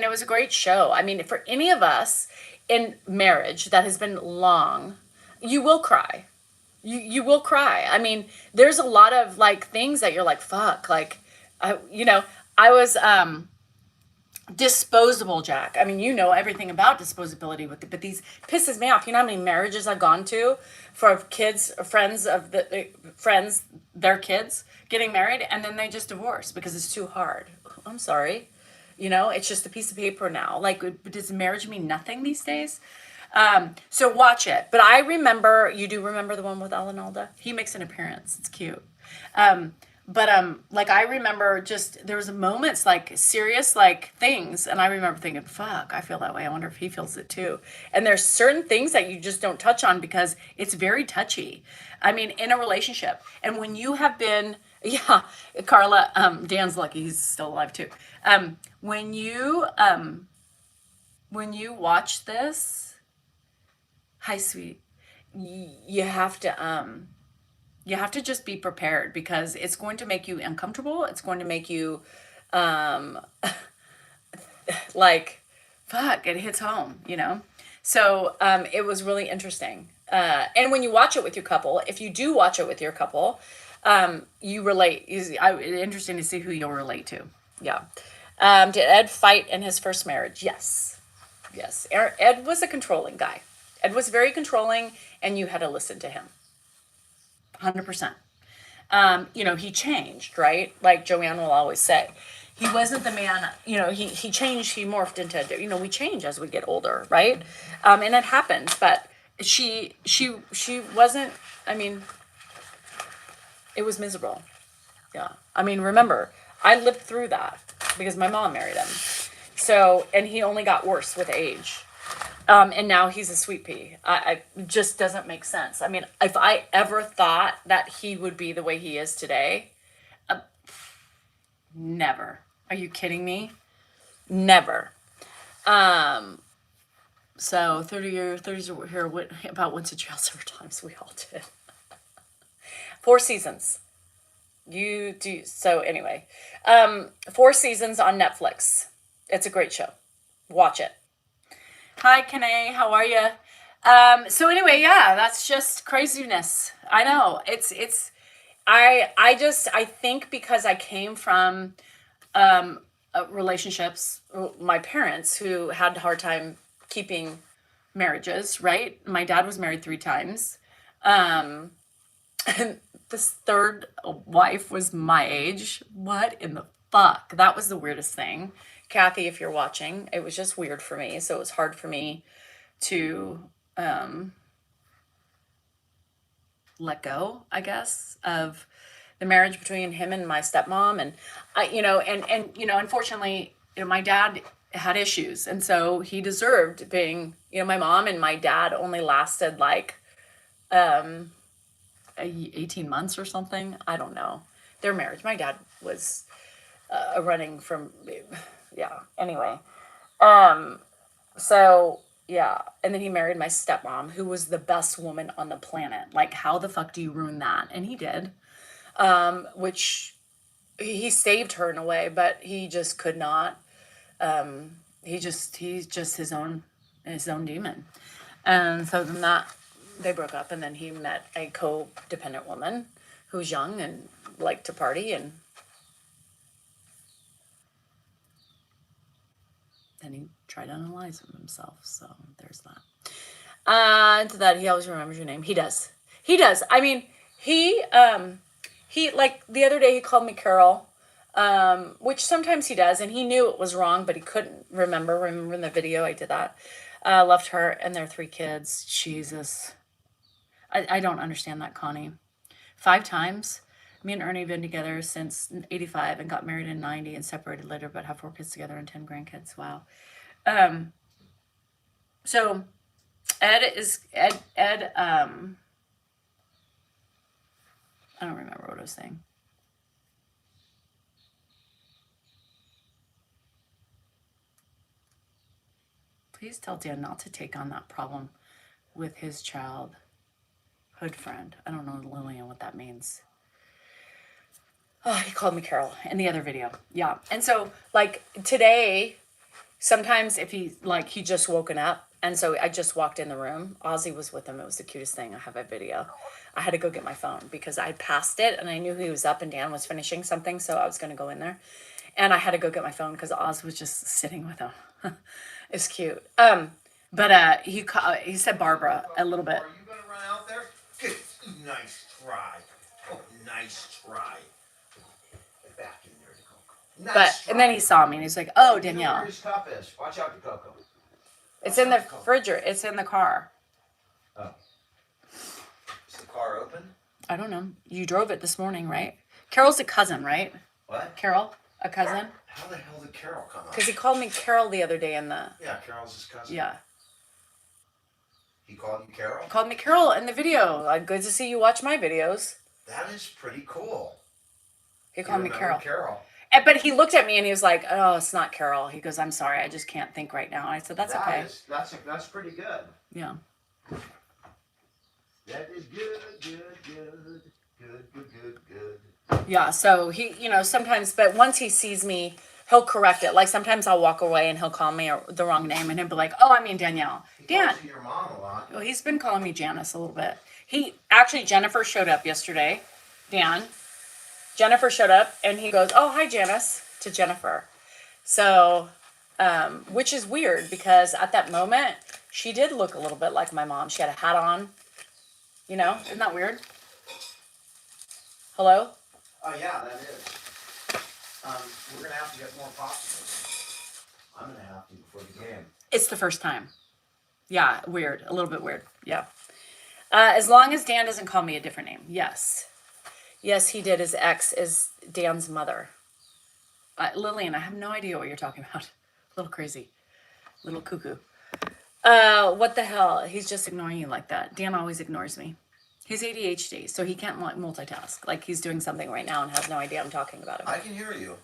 was a great show. I mean, for any of us in marriage that has been long, you will cry. You will cry. I mean, there's a lot of like things that you're like, fuck, like, I was, disposable, Jack. I mean, you know everything about disposability with it, but these pisses me off. You know how many marriages I've gone to for kids, friends of their kids getting married, and then they just divorce because it's too hard. I'm sorry. You know, it's just a piece of paper now. Like, does marriage mean nothing these days? So watch it. But I remember, you do remember the one with Alan Alda? He makes an appearance. It's cute. Like I remember just, there was moments like serious like things, and I remember thinking, fuck, I feel that way. I wonder if he feels it too. And there's certain things that you just don't touch on because it's very touchy. I mean, in a relationship. And when you have been, yeah, Carla, Dan's lucky he's still alive too. When you watch this, hi sweet, you have to just be prepared because it's going to make you uncomfortable. It's going to make you, like, fuck, it hits home, you know? So, it was really interesting. And when you watch it with your couple, if you do watch it with your couple, you relate. It's interesting to see who you'll relate to. Yeah. Did Ed fight in his first marriage? Yes. Yes. Ed was a controlling guy. Ed was very controlling, and you had to listen to him. 100%. He changed, right? Like Joanne will always say, he wasn't the man, he changed, he morphed into, we change as we get older, right? And it happens, but she wasn't, it was miserable. Yeah. I mean, remember, I lived through that because my mom married him. So, and he only got worse with age. And now he's a sweet pea. I just doesn't make sense. I mean, if I ever thought that he would be the way he is today, never. Are you kidding me? Never. So 30s here about went to jail several times. We all did. 4 seasons. So anyway, 4 seasons on Netflix. It's a great show. Watch it. Hi, Kanae. How are you? So anyway, yeah, that's just craziness. I know. I think because I came from relationships, my parents who had a hard time keeping marriages, right? My dad was married 3 times. And this third wife was my age. What in the fuck? That was the weirdest thing. Kathy, if you're watching, it was just weird for me. So it was hard for me to let go, I guess, of the marriage between him and my stepmom. And unfortunately, my dad had issues, and so he deserved being, my mom and my dad only lasted like 18 months or something. I don't know. Their marriage. My dad was running from, yeah. Anyway, so yeah, and then he married my stepmom, who was the best woman on the planet. Like, how the fuck do you ruin that? And he did, which he saved her in a way, but he just could not. He's just his own demon, and so then that they broke up, and then he met a codependent woman who was young and liked to party, and then he tried on a lies of himself. So there's that. And to that, he always remembers your name. He does. He does. I mean, he like the other day he called me Carol, which sometimes he does, and he knew it was wrong, but he couldn't remember. Remember in the video I did that. Left her and their 3 kids. Jesus. I don't understand that, Connie. 5 times. Me and Ernie have been together since 85 and got married in 90 and separated later, but have 4 kids together and 10 grandkids. Wow. So Ed, I don't remember what I was saying. Please tell Dan not to take on that problem with his childhood friend. I don't know, Lillian, what that means. Oh, he called me Carol in the other video. Yeah. And so, like, today, sometimes if he just woken up, and so I just walked in the room. Ozzy was with him. It was the cutest thing. I have a video. I had to go get my phone because I passed it, and I knew he was up and Dan was finishing something, so I was going to go in there. And I had to go get my phone because Oz was just sitting with him. It's cute. But he said Barbara a little bit. Are you going to run out there? Good. Nice try. Oh, nice try. Get back in there, Coco. Nice try. And then he saw me and he's like, "Oh, Danielle." You know where his cup is. Watch out, Coco. It's in the refrigerator. It's in the car. Oh. Is the car open? I don't know. You drove it this morning, right? Carol's a cousin, right? What? Carol, a cousin? How the hell did Carol come up? Because he called me Carol the other day in the... Yeah, Carol's his cousin. Yeah. He called you Carol? Called me Carol in the video. Good to see you watch my videos. That is pretty cool. He called me Carol. Carol. But he looked at me and he was like, "Oh, it's not Carol." He goes, "I'm sorry, I just can't think right now." And I said, "That's okay." That's pretty good. Yeah. That is good. Yeah, so he, sometimes, but once he sees me, he'll correct it. Like sometimes I'll walk away and he'll call me the wrong name and he'll be like, "Oh, I mean Danielle." Dan. Calls you your mom a lot. Well, he's been calling me Janice a little bit. Jennifer showed up yesterday. Dan. Jennifer showed up and he goes, "Oh, hi Janice," to Jennifer. So, which is weird because at that moment, she did look a little bit like my mom. She had a hat on. Isn't that weird? Hello? Oh, yeah, that is. We're going to have to get more popsicles. I'm going to have to before the game. It's the first time. Yeah, weird. A little bit weird. Yeah. As long as Dan doesn't call me a different name. Yes. Yes, he did. His ex is Dan's mother. Lillian, I have no idea what you're talking about. A little crazy. A little cuckoo. What the hell? He's just ignoring you like that. Dan always ignores me. He's ADHD, so he can't multitask. Like he's doing something right now and has no idea I'm talking about him. I can hear you.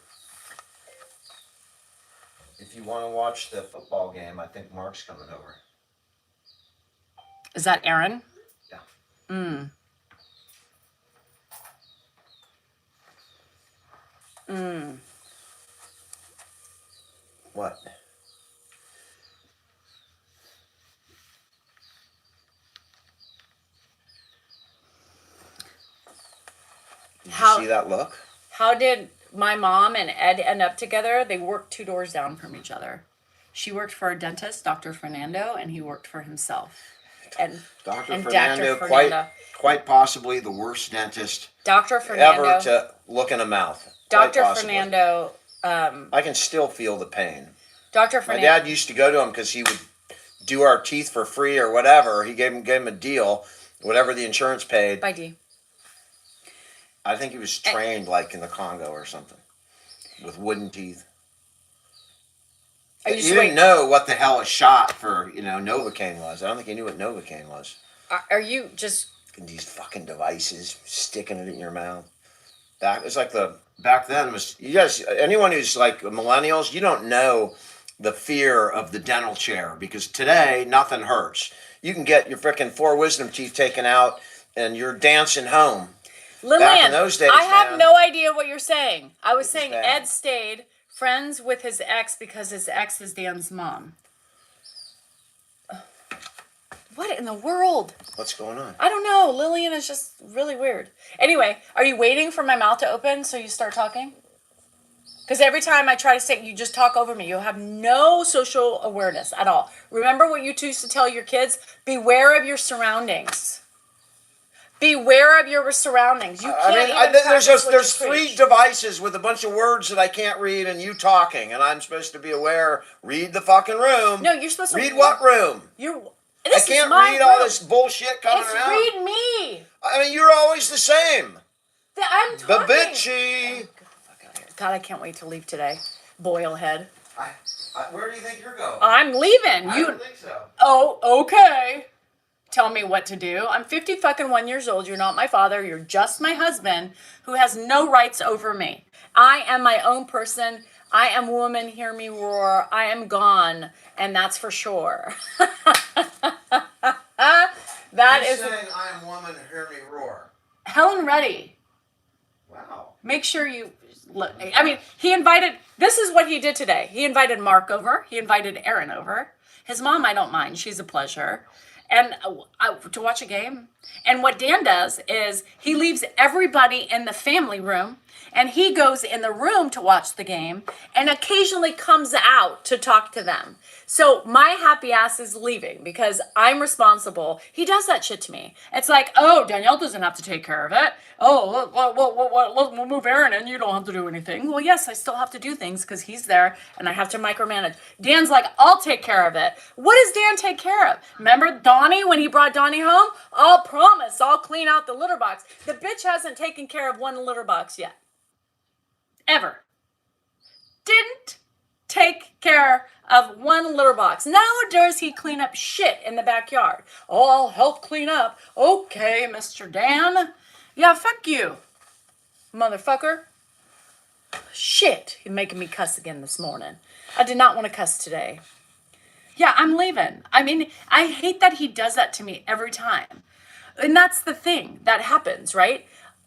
If you want to watch the football game, I think Mark's coming over. Is that Aaron? Yeah. What? How- you see that look? How did my mom and Ed end up together? They worked 2 doors down from each other. She worked for a dentist, Dr. Fernando, and he worked for himself. And Dr. and Fernando, Dr. Fernando. quite possibly the worst dentist Dr. Fernando. ever to look in a mouth. Dr. Quite possibly. Fernando. I can still feel the pain. Dr. My Fernando. dad used to go to him because he would do our teeth for free or whatever. He gave him a deal, whatever the insurance paid. By D. I think he was trained like in the Congo or something with wooden teeth. You didn't know what the hell a shot for, Novocaine was. I don't think he knew what Novocaine was. Are you just... And these fucking devices, sticking it in your mouth. Back then was, you guys, anyone who's like millennials, you don't know the fear of the dental chair, because today nothing hurts. You can get your freaking 4 wisdom teeth taken out and you're dancing home. Lillian, Back in those days, I have man, no idea what you're saying. I was saying bad. Ed stayed friends with his ex because his ex is Dan's mom. What in the world? What's going on? I don't know. Lillian is just really weird. Anyway, are you waiting for my mouth to open so you start talking? Because every time I try to say, you just talk over me. You have no social awareness at all. Remember what you two used to tell your kids? Beware of your surroundings. Beware of your surroundings. You can't there's 3 devices with a bunch of words that I can't read, and you talking, and I'm supposed to be aware. Read the fucking room. No, you're supposed to read what room? I can't read all this bullshit coming around. Read me. I mean, you're always the same. I'm talking. Babitchy. God, I can't wait to leave today. Boil head. Where do you think you're going? I'm leaving. I don't think so. Oh, okay. Tell me what to do. I'm 51 years old. You're not my father. You're just my husband who has no rights over me. I am my own person. I am woman, hear me roar. I am gone, and that's for sure. You're saying I am woman, hear me roar. Helen Reddy. Wow. Make sure you look. I mean, this is what he did today. He invited Mark over. He invited Aaron over. His mom, I don't mind. She's a pleasure. And to watch a game. And what Dan does is he leaves everybody in the family room, and he goes in the room to watch the game and occasionally comes out to talk to them. So my happy ass is leaving because I'm responsible. He does that shit to me. It's like, oh, Danielle doesn't have to take care of it. Oh, we'll move Aaron and you don't have to do anything. Well, yes, I still have to do things because he's there and I have to micromanage. Dan's like, I'll take care of it. What does Dan take care of? Remember Donnie when he brought Donnie home? I'll promise I'll clean out the litter box. The bitch hasn't taken care of one litter box yet. Ever. Didn't take care of one litter box. Now does he clean up shit in the backyard? Oh, I'll help clean up. Okay, Mr. Dan. Yeah, fuck you, motherfucker. Shit, you're making me cuss again this morning. I did not want to cuss today. Yeah, I'm leaving. I mean, I hate that he does that to me every time. And that's the thing that happens, right?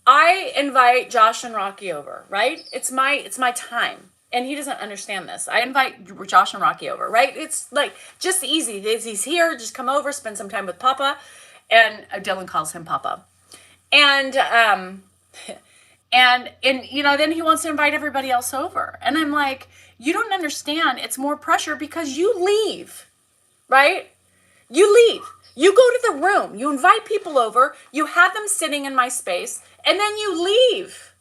I invite Josh and Rocky over, right? It's my time. And he doesn't understand this. I invite Josh and Rocky over, right? It's like just easy. He's here, just come over, spend some time with Papa. And Dylan calls him Papa. And then he wants to invite everybody else over. And I'm like, you don't understand. It's more pressure because you leave, right? You leave. You go to the room. You invite people over. You have them sitting in my space. And then you leave.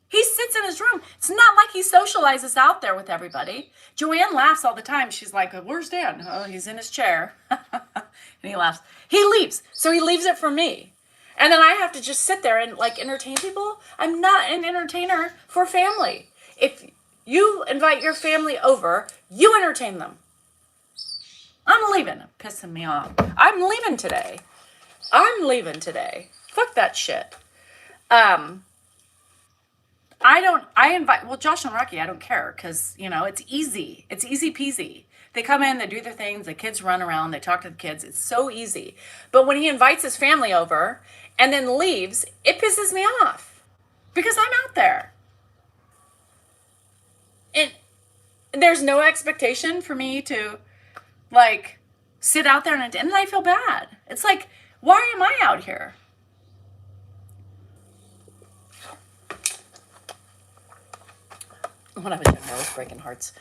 He sits in his room. It's not like he socializes out there with everybody. Joanne laughs all the time. She's like, where's Dan? Oh, he's in his chair. And he laughs. He leaves. So he leaves it for me. And then I have to just sit there and like entertain people. I'm not an entertainer for family. If you invite your family over, you entertain them. I'm leaving. Pissing me off. I'm leaving today. Fuck that shit. Josh and Rocky, I don't care because, it's easy. It's easy peasy. They come in, they do their things, the kids run around, they talk to the kids. It's so easy. But when he invites his family over and then leaves, it pisses me off because I'm out there. And there's no expectation for me to, sit out there and I feel bad. It's like, why am I out here? when I was younger, I was breaking hearts.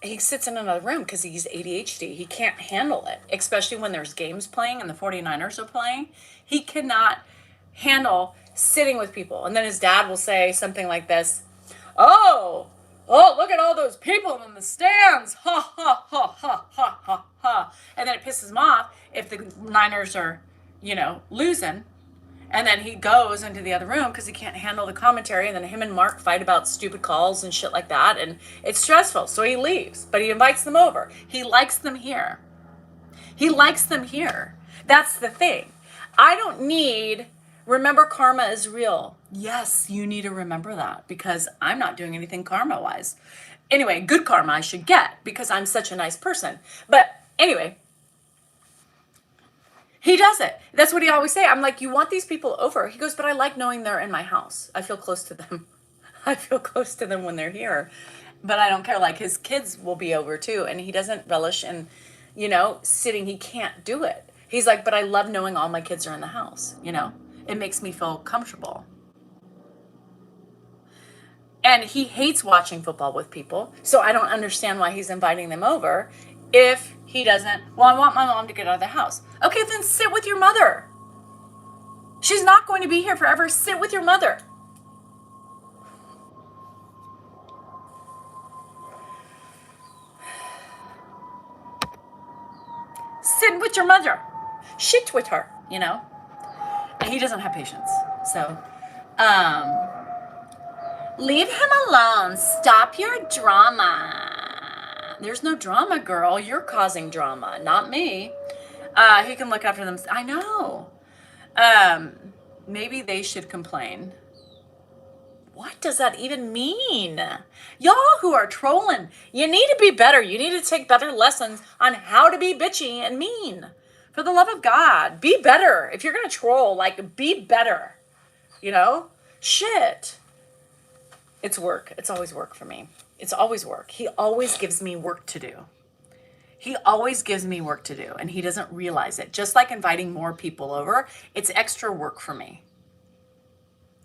He sits in another room because he's ADHD. He can't handle it, especially when there's games playing and the 49ers are playing. He cannot handle sitting with people. And then his dad will say something like this, oh, look at all those people in the stands. Ha, ha, ha, ha, ha, ha, ha. And then it pisses him off if the Niners are, losing. And then he goes into the other room because he can't handle the commentary. And then him and Mark fight about stupid calls and shit like that. And it's stressful. So he leaves. But he invites them over. He likes them here. He likes them here. That's the thing. I don't need, remember karma is real. Yes, you need to remember that because I'm not doing anything karma-wise. Anyway, good karma I should get because I'm such a nice person. But anyway, he does it. That's what he always say. I'm like, you want these people over? He goes, but I like knowing they're in my house. I feel close to them. I feel close to them when they're here. But I don't care. Like his kids will be over too. And he doesn't relish in, sitting. He can't do it. He's like, but I love knowing all my kids are in the house. It makes me feel comfortable. And he hates watching football with people. So I don't understand why he's inviting them over. If he doesn't, well, I want my mom to get out of the house. Okay, then sit with your mother. She's not going to be here forever. Sit with your mother. Sit with your mother. Shit with her, And he doesn't have patience. So, leave him alone. Stop your drama. There's no drama, girl. You're causing drama, not me. He can look after them. I know. Maybe they should complain. What does that even mean? Y'all who are trolling, you need to be better. You need to take better lessons on how to be bitchy and mean. For the love of God, be better. If you're going to troll, be better. Shit. It's work. It's always work for me. It's always work. He always gives me work to do. He always gives me work to do, and he doesn't realize it. Just like inviting more people over, it's extra work for me.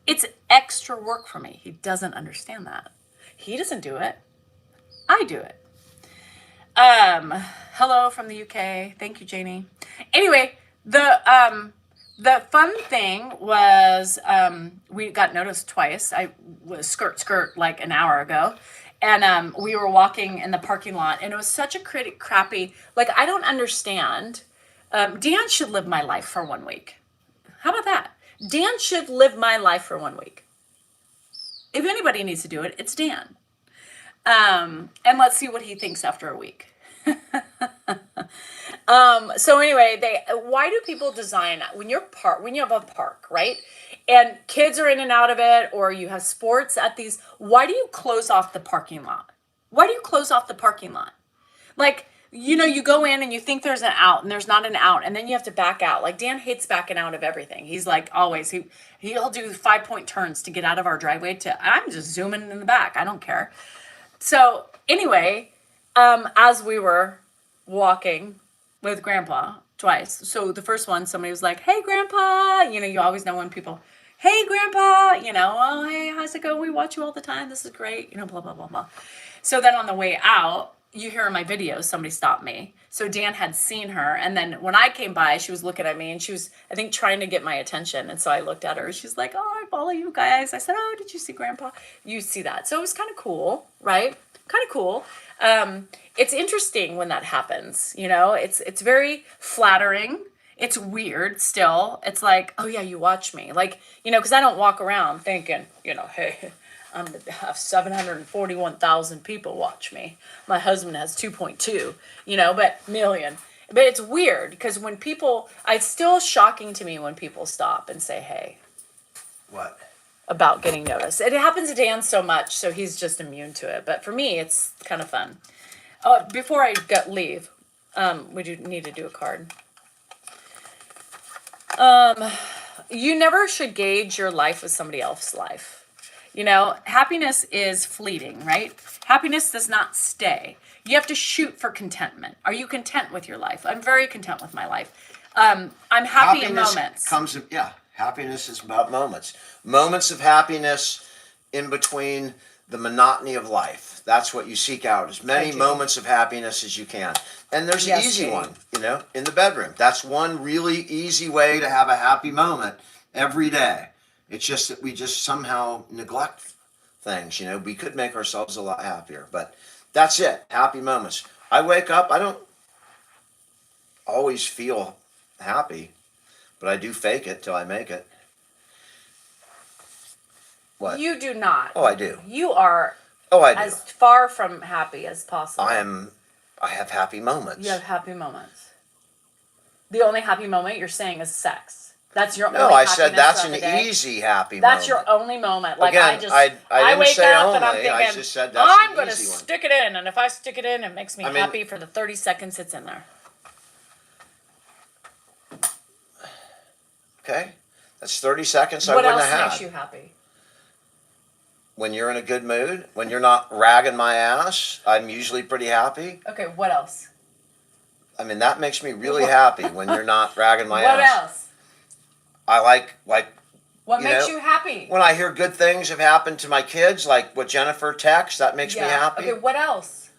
It's extra work for me. He doesn't understand that. He doesn't do it. I do it. Hello from the UK. Thank you, Janie. Anyway, the fun thing was we got noticed twice. I was skirt like an hour ago. And we were walking in the parking lot. And it was such a crappy, I don't understand. Dan should live my life for 1 week. How about that? Dan should live my life for 1 week. If anybody needs to do it, it's Dan. And let's see what he thinks after a week. So anyway, why do people design when you have a park, right? And kids are in and out of it, or you have sports at these, why do you close off the parking lot? Why do you close off the parking lot? You go in and you think there's an out and there's not an out, and then you have to back out. Dan hates backing out of everything. He's always, he'll do 5-point turns to get out of our driveway I'm just zooming in the back. I don't care. So anyway, as we were walking with Grandpa twice. So the first one, somebody was like, hey, Grandpa. You always know when people, hey, Grandpa, oh, hey, how's it going? We watch you all the time. This is great, blah, blah, blah, blah. So then on the way out, you hear in my videos, somebody stopped me. So Dan had seen her. And then when I came by, she was looking at me and she was, I think, trying to get my attention. And so I looked at her. She's like, oh, I follow you guys. I said, oh, did you see Grandpa? You see that. So it was kind of cool, right? Kind of cool. It's interesting when that happens, it's very flattering. It's weird still. It's like, oh yeah, you watch me. Because I don't walk around thinking, hey, have 741,000 people watch me. My husband has 2.2, but million. But it's weird because when people, it's still shocking to me when people stop and say, hey. What? About getting noticed. It happens to Dan so much, so he's just immune to it. But for me, it's kind of fun. Before I leave, we do need to do a card. You never should gauge your life with somebody else's life. Happiness is fleeting, right? Happiness does not stay. You have to shoot for contentment. Are you content with your life? I'm very content with my life. I'm happy in moments. Happiness is about moments. Moments of happiness in between the monotony of life. That's what you seek out, as many do. moments of happiness as you can. And there's an Yes, easy Steve. one, in the bedroom. That's one really easy way to have a happy moment every day. It's just that we just somehow neglect things, We could make ourselves a lot happier, but that's it. Happy moments. I wake up, I don't always feel happy, but I do fake it till I make it. What? You do not. Oh, I do. You are Oh, I do. as far from happy as possible. I have happy moments. You have happy moments. The only happy moment you're saying is sex. That's your No, only I happiness said that's throughout an the day. easy happy That's moment. your only moment. Like Again, I didn't wake say up and I'm only, I thinking, just said that's I'm an gonna easy one. stick it in, and if I stick it in, it makes me I mean- happy for the 30 seconds it's in there. Okay? That's 30 seconds I What wouldn't else have makes had. you happy? When you're in a good mood, when you're not ragging my ass, I'm usually pretty happy. Okay, what else? I mean, that makes me really happy when you're not ragging my What ass. else? I like What You makes know, you happy? when I hear good things have happened to my kids, like what Jennifer texts, that makes me happy. Okay, what else?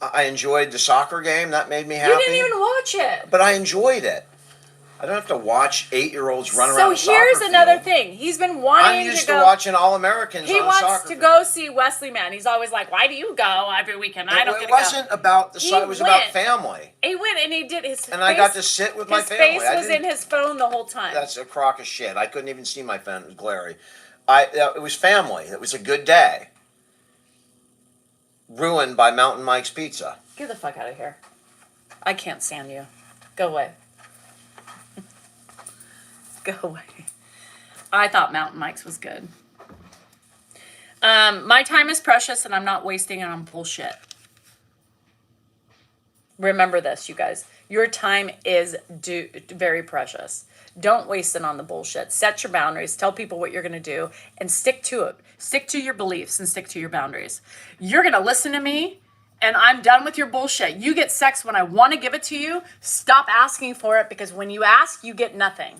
I enjoyed the soccer game, that made me happy. You didn't even watch it. But I enjoyed it. I don't have to watch 8-year-olds run around a So soccer here's another field. thing. He's been wanting I'm used to go. to watching All-Americans He on a wants soccer to field. go see Wesley Man. He's always like, "Why do you go every weekend? I don't get It to go." wasn't about the He soccer, it was about went. family. He went and he did his. And face, I got to sit with my his family. face was in his phone the whole time. That's a crock of shit. I couldn't even see my phone. It was glary. It was family. It was a good day. Ruined by Mountain Mike's Pizza. Get the fuck out of here. I can't stand you. Go away. Go away. I thought Mountain Mike's was good. My time is precious and I'm not wasting it on bullshit. Remember this, you guys. Your time is very precious. Don't waste it on the bullshit. Set your boundaries. Tell people what you're going to do and stick to it. Stick to your beliefs and stick to your boundaries. You're going to listen to me and I'm done with your bullshit. You get sex when I want to give it to you. Stop asking for it because when you ask, you get nothing.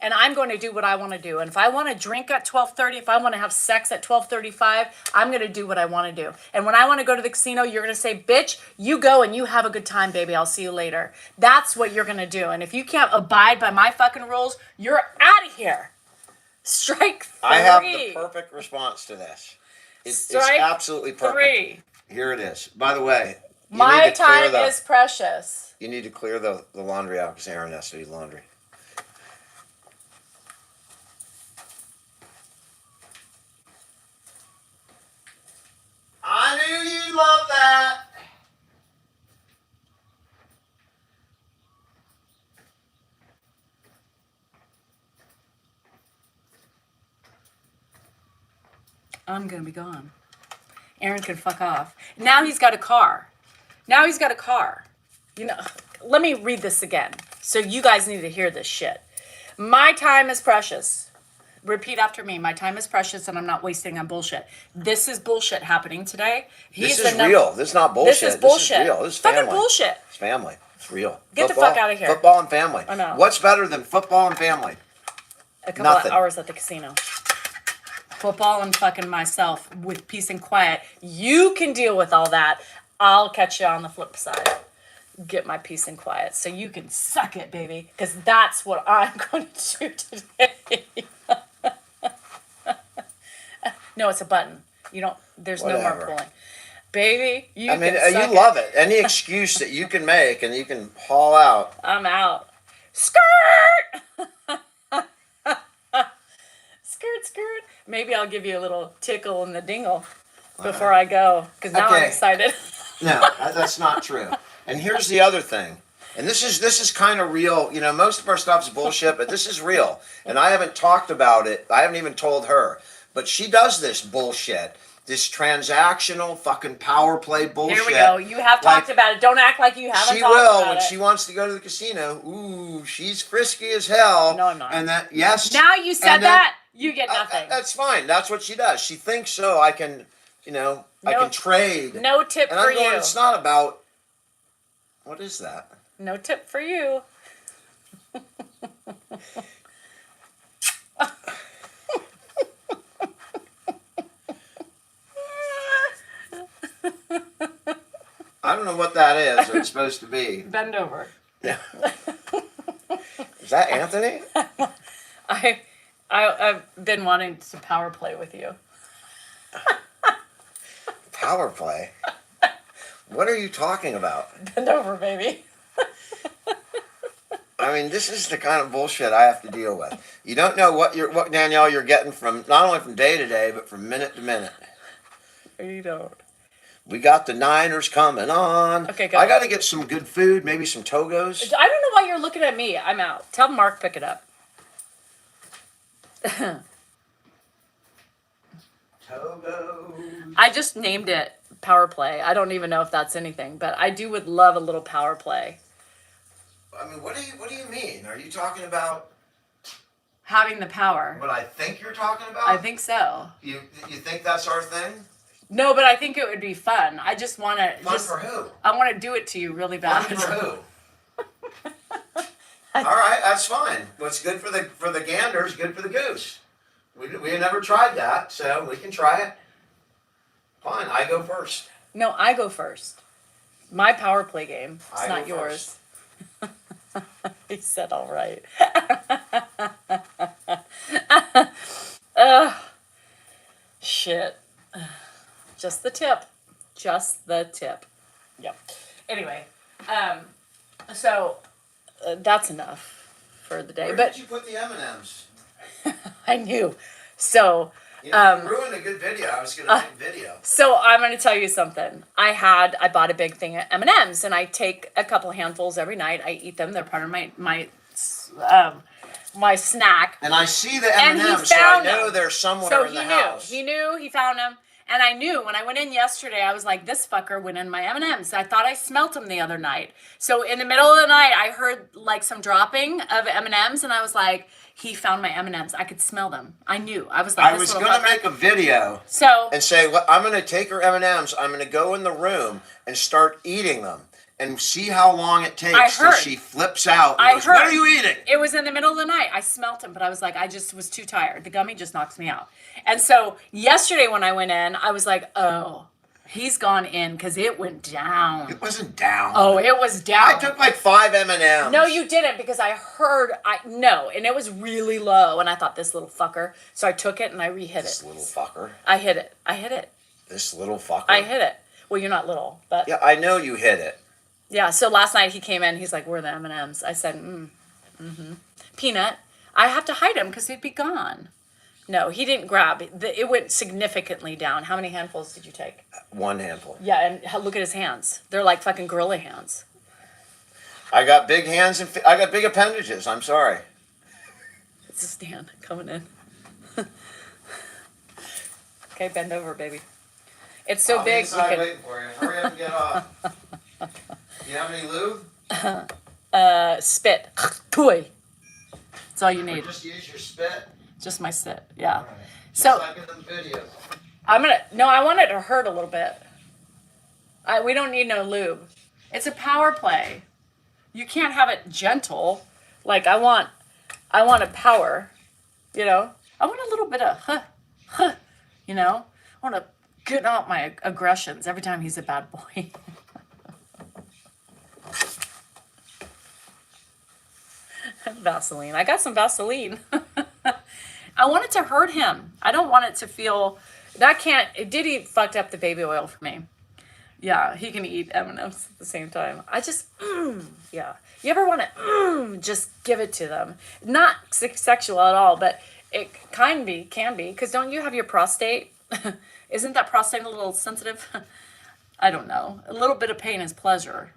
And I'm going to do what I want to do. And if I want to drink at 12:30, if I want to have sex at 12:35, I'm going to do what I want to do. And when I want to go to the casino, you're going to say, "Bitch, you go and you have a good time, baby. I'll see you later." That's what you're going to do. And if you can't abide by my fucking rules, you're out of here. Strike 3. I have the perfect response to this. It's Strike absolutely perfect. 3. Here it is. By the way, you My need to clear time is precious. You need to clear the laundry out because Aaron has to do laundry. I knew you'd love that. I'm going to be gone. Aaron can fuck off. Now he's got a car. You know, let me read this again. So you guys need to hear this shit. My time is precious. Repeat after me. My time is precious and I'm not wasting on bullshit. This is bullshit happening today. This is real. This is not bullshit. This is bullshit. This is real. This is family. Fucking bullshit. It's family. It's real. Get the fuck out of here. Football and family. I know. What's better than football and family? A couple Nothing. of hours at the casino. Football and fucking myself with peace and quiet. You can deal with all that. I'll catch you on the flip side. Get my peace and quiet so you can suck it, baby. Because that's what I'm going to do today. No, it's a button. You don't, there's no more Whatever. pulling. Baby, you I mean, can suck you love it. Any excuse that you can make and you can haul out. I'm out. Skirt! Skirt, skirt. Maybe I'll give you a little tickle in the dingle before I go. Because now I'm Okay. excited. No, that's not true. And here's the other thing. And this is kind of real. You know, most of our stuff's bullshit, but this is real. And I haven't talked about it. I haven't even told her. But she does this bullshit. This transactional fucking power play bullshit. Here we go. You have talked about it. Don't act like you haven't She talked will about when it. she wants to go to the casino. Ooh, she's frisky as hell. No, I'm not. And that, yes. Now you said and then- that, you get nothing. That's fine. That's what she does. She thinks so. I can, I can trade. No tip And for I'm going, you. it's not about, what is that? No tip for you. don't know what that is. Or it's supposed to be. Bend over. Yeah. Is that Anthony? I've been wanting to power play with you. Power play? What are you talking about? Bend over, baby. I mean, this is the kind of bullshit I have to deal with. You don't know what Danielle you're getting from not only from day to day, but from minute to minute. You don't. We got the Niners coming on. Okay, go. I got to get some good food, maybe some Togos. I don't know why you're looking at me. I'm out. Tell Mark pick it up. Togos. I just named it power play. I don't even know if that's anything, but I would love a little power play. I mean, what do you mean? Are you talking about Having the power. what I think you're talking about? I think so. You think that's our thing? No, but I think it would be fun. I just want to. Fun for who? I want to do it to you really bad. Fun for who? All right, that's fine. What's good for the gander is good for the goose. We never tried that, so we can try it. Fine, I go first. No, I go first. My power play game. It's I not go yours. He said all right. Shit. Just the tip. Just the tip. Yep. Anyway, so that's enough for the day. Where But did you put the M&Ms? I knew. So You ruined a good video. I was going to make video. So I'm going to tell you something. I bought a big thing of M&Ms, and I take a couple handfuls every night. I eat them. They're part of my snack. And I see the And he M&Ms, so I found know them. they're somewhere So in the he house. knew. He found them. And I knew when I went in yesterday, I was like, this fucker went in my M&Ms. I thought I smelt them the other night. So in the middle of the night, I heard like some dropping of M&Ms, and I was like, he found my M&Ms. I could smell them. I knew. I was like, I was going to make a video and say, well, I'm going to take her M&Ms. I'm going to go in the room and start eating them and see how long it takes till she flips out and goes, what are you eating? It was in the middle of the night. I smelt them, but I was like, I just was too tired. The gummy just knocks me out. And so yesterday when I went in, I was like, oh, he's gone in because it went down. It wasn't down. Oh, it was down. I took like 5 M&Ms. No, you didn't, because I heard, and it was really low, and I thought, this little fucker. So I took it and I re-hit This it. little fucker. I hit it. This little fucker. I hit it. Well, you're not little, but. Yeah, I know you hit it. Yeah, so last night he came in, he's like, where are the M&Ms? I said, Peanut, I have to hide them because they'd be gone. No, he didn't grab. It went significantly down. How many handfuls did you take? 1 handful. Yeah, and look at his hands. They're like fucking gorilla hands. I got big hands and I got big appendages. I'm sorry. It's a stand coming in. Okay, bend over, baby. It's so I'll be big. inside waiting for you. Hurry up and get off. You have any lube? Spit. Toy. That's all you Or need. just use your spit. Just my spit. Yeah. All right. So Just like in the videos. I want it to hurt a little bit. We don't need no lube. It's a power play. You can't have it gentle. Like I want a power, you know? I want a little bit of you know? I want to get out my aggressions every time he's a bad boy. Vaseline. I got some Vaseline. I want it to hurt him. I don't want it to feel Diddy fucked up the baby oil for me. Yeah, he can eat M&Ms at the same time. I just, yeah. You ever want to just give it to them? Not sexual at all, but it can be, because don't you have your prostate? Isn't that prostate a little sensitive? I don't know. A little bit of pain is pleasure.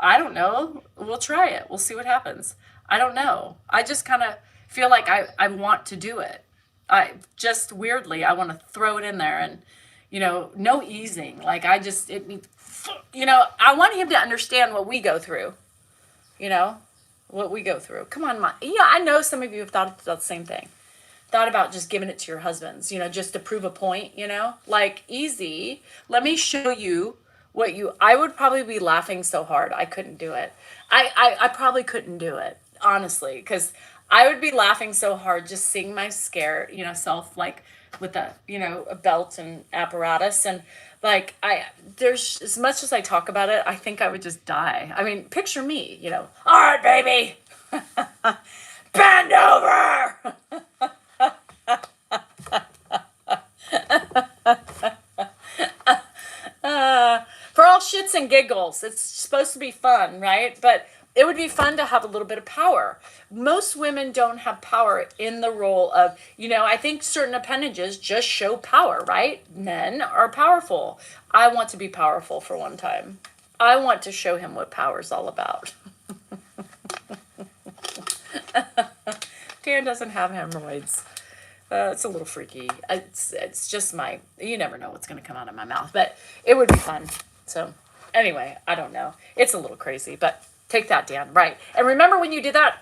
I don't know. We'll try it. We'll see what happens. I don't know. I just kind of feel like I want to do it. I just weirdly, I want to throw it in there and, you know, no easing. Like I want him to understand what we go through, you know, what we go through. Come on, I know some of you have thought about the same thing. Thought about just giving it to your husbands, you know, just to prove a point, you know, like easy. Let me show you I would probably be laughing so hard. I couldn't do it. I probably couldn't do it, honestly, because I would be laughing so hard just seeing my self like with a belt and apparatus. Like, there's, as much as I talk about it, I think I would just die. I mean, picture me, you know, all right, baby, bend over. For all shits and giggles, it's supposed to be fun, right? But it would be fun to have a little bit of power. Most women don't have power in the role of, you know, I think certain appendages just show power, right? Men are powerful. I want to be powerful for one time. I want to show him what power's all about. Dan doesn't have hemorrhoids. It's a little freaky. It's just you never know what's going to come out of my mouth, but it would be fun. So anyway, I don't know. It's a little crazy, but take that, Dan. Right. And remember when you did that?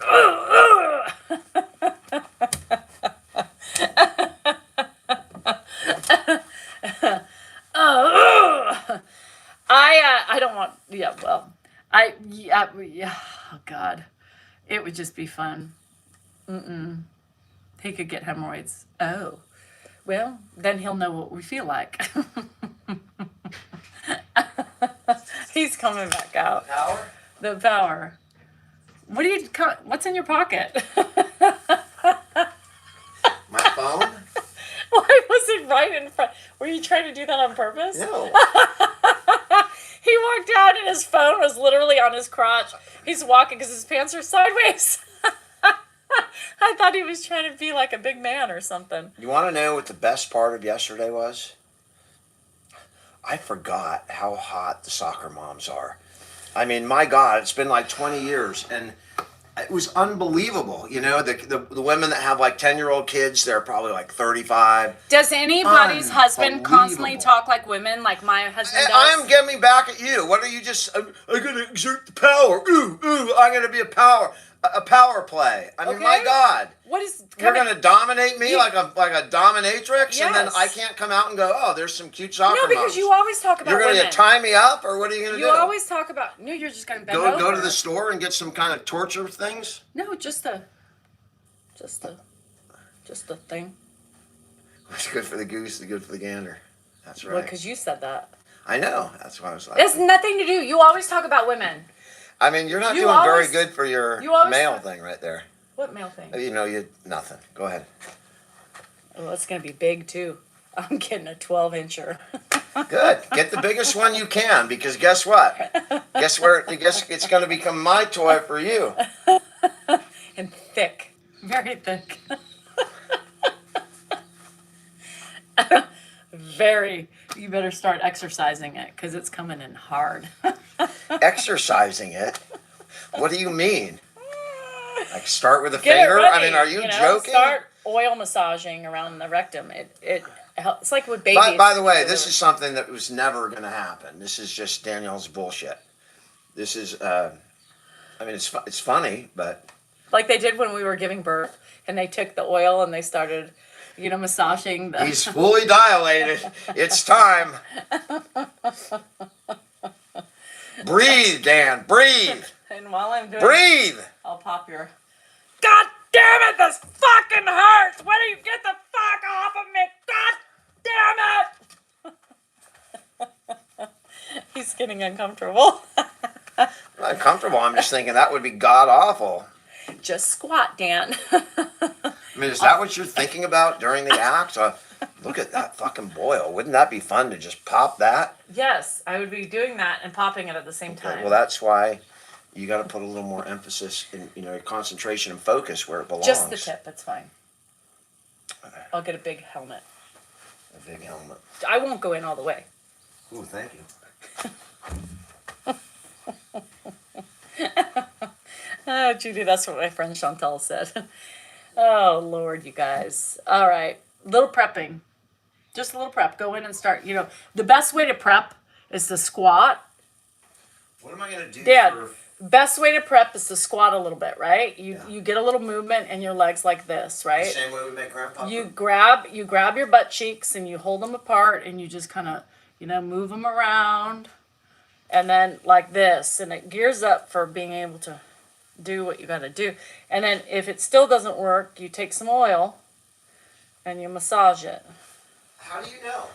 I don't want, yeah, well, yeah, oh God, it would just be fun. He could get hemorrhoids. Oh, well, then he'll know what we feel like. He's coming back out. Power? The power. What's in your pocket? My phone? Why was it right in front? Were you trying to do that on purpose? No. He walked out and his phone was literally on his crotch. He's walking because his pants are sideways. I thought he was trying to be like a big man or something. You want to know what the best part of yesterday was? I forgot how hot the soccer moms are. I mean, my God, it's been like 20 years, and it was unbelievable. You know, the women that have like 10-year-old kids, they're probably like 35. Does anybody's husband constantly talk like women, like my husband does? I'm getting back at you. What are you just? I'm gonna exert the power. Ooh, I'm gonna be a power play. I mean, my God. What is? You're gonna dominate me like a dominatrix, and then Yes. I can't come out and go, oh, there's some cute soccer No, because moms. you always talk about You're gonna women. tie me up, or what are you gonna do? You always talk about. No, you're just gonna bend over. Go to the store and get some kind of torture things. No, just a thing. What's good for the goose is good for the gander. That's right. Well, because you said that. I know. That's why I was like. It's nothing to do. You always talk about women. I mean, you're not You doing always- very good for your you always male talk- thing right there. What male thing? You know, nothing. Go ahead. Oh, it's gonna be big too. I'm getting a 12-incher. Good. Get the biggest one you can, because guess what? Guess it's going to become my toy for you. And thick, very thick. Very. You better start exercising it because it's coming in hard. Exercising it? What do you mean? Like start with a Get it finger? ready, I mean, are you joking? Start oil massaging around the rectum. It helps. It's like with babies. By the way, this is something that was never going to happen. This is just Danielle's bullshit. This is, I mean, it's funny, but... Like they did when we were giving birth, and they took the oil and they started, massaging the... He's fully dilated. It's time. Breathe, Dan. Breathe. And while I'm doing Breathe. I'll pop your... God damn it, this fucking hurts! When do you get the fuck off of me? God damn it! He's getting uncomfortable. I'm not uncomfortable. I'm just thinking that would be god awful. Just squat, Dan. I mean, is that what you're thinking about during the act? Look at that fucking boil. Wouldn't that be fun to just pop that? Yes, I would be doing that and popping it at the same time. Well, that's why you got to put a little more emphasis in, your concentration and focus where it belongs. Just the tip, it's fine. Okay. I'll get a big helmet. A big helmet. I won't go in all the way. Ooh, thank you. Oh, Judy, that's what my friend Chantal said. Oh, Lord, you guys. All right. Little prepping. Just a little prep. Go in and start, the best way to prep is to squat. What am I going to do Dad, for... best way to prep is to squat a little bit, right? You get a little movement in your legs like this, right? The same way we make grandpa? You grab your butt cheeks and you hold them apart and you just kind of, move them around. And then like this. And it gears up for being able to do what you got to do. And then if it still doesn't work, you take some oil and you massage it. How do you know?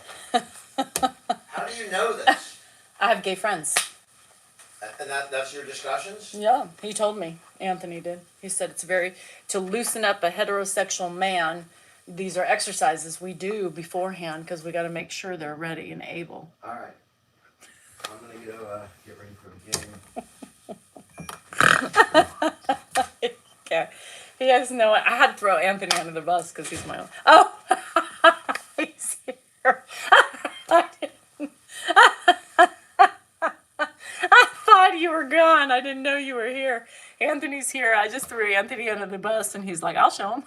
How do do you know this? I have gay friends. And that's your discussions? Yeah, he told me. Anthony did. He said it's to loosen up a heterosexual man, these are exercises we do beforehand because we got to make sure they're ready and able. All right. I'm going to go get ready for the game. Okay. He has no. I had to throw Anthony under the bus because he's my own. Oh, he's here. I thought you were gone. I didn't know you were here. Anthony's here. I just threw Anthony under the bus, and he's like, "I'll show him."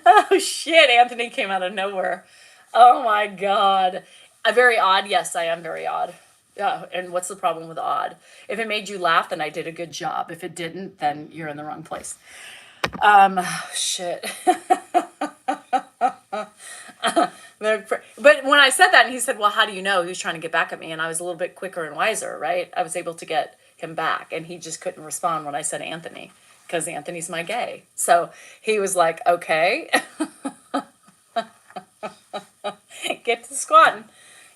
Oh shit! Anthony came out of nowhere. Oh my god. Very odd. Yes, I am very odd. Yeah, and what's the problem with odd? If it made you laugh, then I did a good job. If it didn't, then you're in the wrong place. Shit. But when I said that, and he said, well, how do you know? He was trying to get back at me, and I was a little bit quicker and wiser, right? I was able to get him back, and he just couldn't respond when I said Anthony, because Anthony's my gay. So he was like, okay. Get to squatting.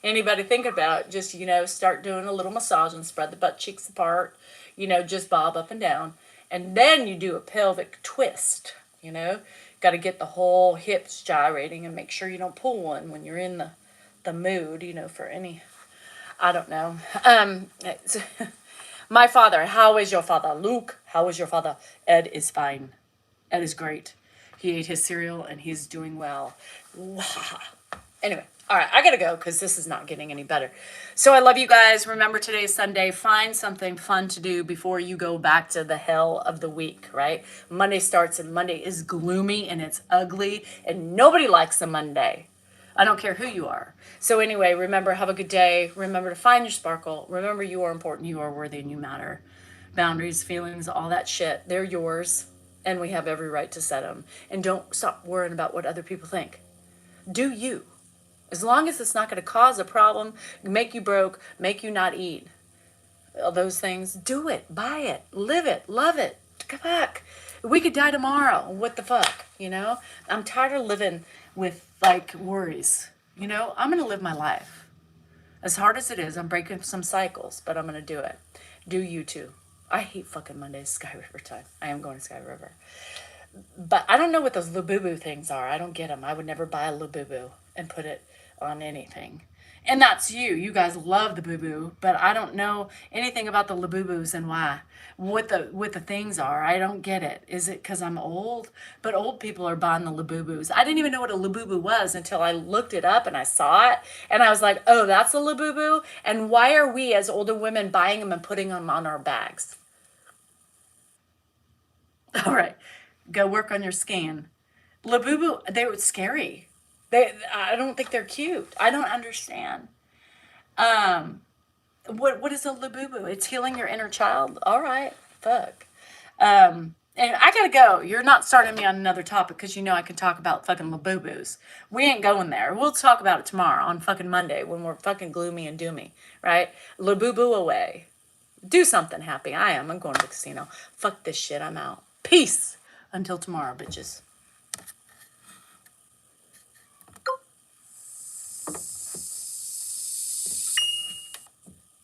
Anybody think about it, just, start doing a little massage and spread the butt cheeks apart, just bob up and down. And then you do a pelvic twist, Got to get the whole hips gyrating and make sure you don't pull one when you're in the mood, for any, I don't know. My father, how is your father? Luke, how is your father? Ed is fine. Ed is great. He ate his cereal and he's doing well. Anyway. All right, I got to go because this is not getting any better. So I love you guys. Remember, today's Sunday. Find something fun to do before you go back to the hell of the week, right? Monday starts, and Monday is gloomy and it's ugly, and nobody likes a Monday. I don't care who you are. So anyway, remember, have a good day. Remember to find your sparkle. Remember, you are important, you are worthy, and you matter. Boundaries, feelings, all that shit, they're yours, and we have every right to set them. And don't stop worrying about what other people think. Do you. As long as it's not going to cause a problem, make you broke, make you not eat, all those things, do it, buy it, live it, love it. Come back. We could die tomorrow. What the fuck, I'm tired of living with, worries. I'm going to live my life. As hard as it is, I'm breaking some cycles, but I'm going to do it. Do you too. I hate fucking Mondays, Sky River time. I am going to Sky River. But I don't know what those Laboos things are. I don't get them. I would never buy a Laboo and put it on anything. And that's you. You guys love the boo-boo, but I don't know anything about the Laboos and why. What the things are. I don't get it. Is it because I'm old? But old people are buying the Laboos. I didn't even know what a Laboo was until I looked it up and I saw it. And I was like, oh, that's a Laboo? And why are we as older women buying them and putting them on our bags? All right. Go work on your skin. Laboos, they were scary. I don't think they're cute. I don't understand. What is a Laboo? It's healing your inner child. All right, fuck. And I gotta go. You're not starting me on another topic because I can talk about fucking Laboos. We ain't going there. We'll talk about it tomorrow on fucking Monday when we're fucking gloomy and doomy, right? Laboo away. Do something happy. I'm going to the casino. Fuck this shit. I'm out. Peace. Until tomorrow, bitches.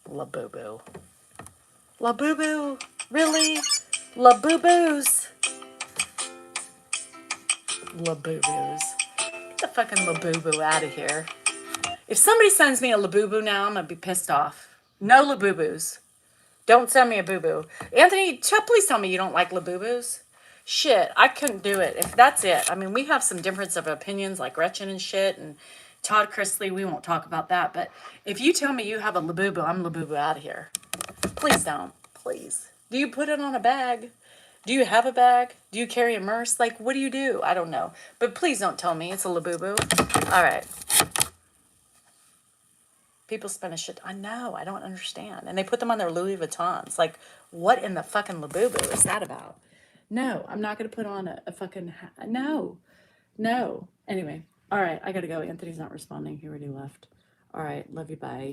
Laboo. Laboo. Really? Laboos. Laboos. Get the fucking Laboo out of here. If somebody sends me a Laboo now, I'm going to be pissed off. No Laboos. Don't send me a boo-boo. Anthony, please tell me you don't like Laboos. Shit, I couldn't do it. If that's it. I mean, we have some difference of opinions like Gretchen and shit and Todd Chrisley, we won't talk about that. But if you tell me you have a Laboo, I'm Laboo out of here. Please don't. Please. Do you put it on a bag? Do you have a bag? Do you carry a purse? What do you do? I don't know. But please don't tell me it's a Laboo. All right. People spend a shit. I know. I don't understand. And they put them on their Louis Vuittons. What in the fucking Laboo is that about? No, I'm not going to put on a fucking... No. Anyway. All right, I gotta go. Anthony's not responding. He already left. All right, love you, bye.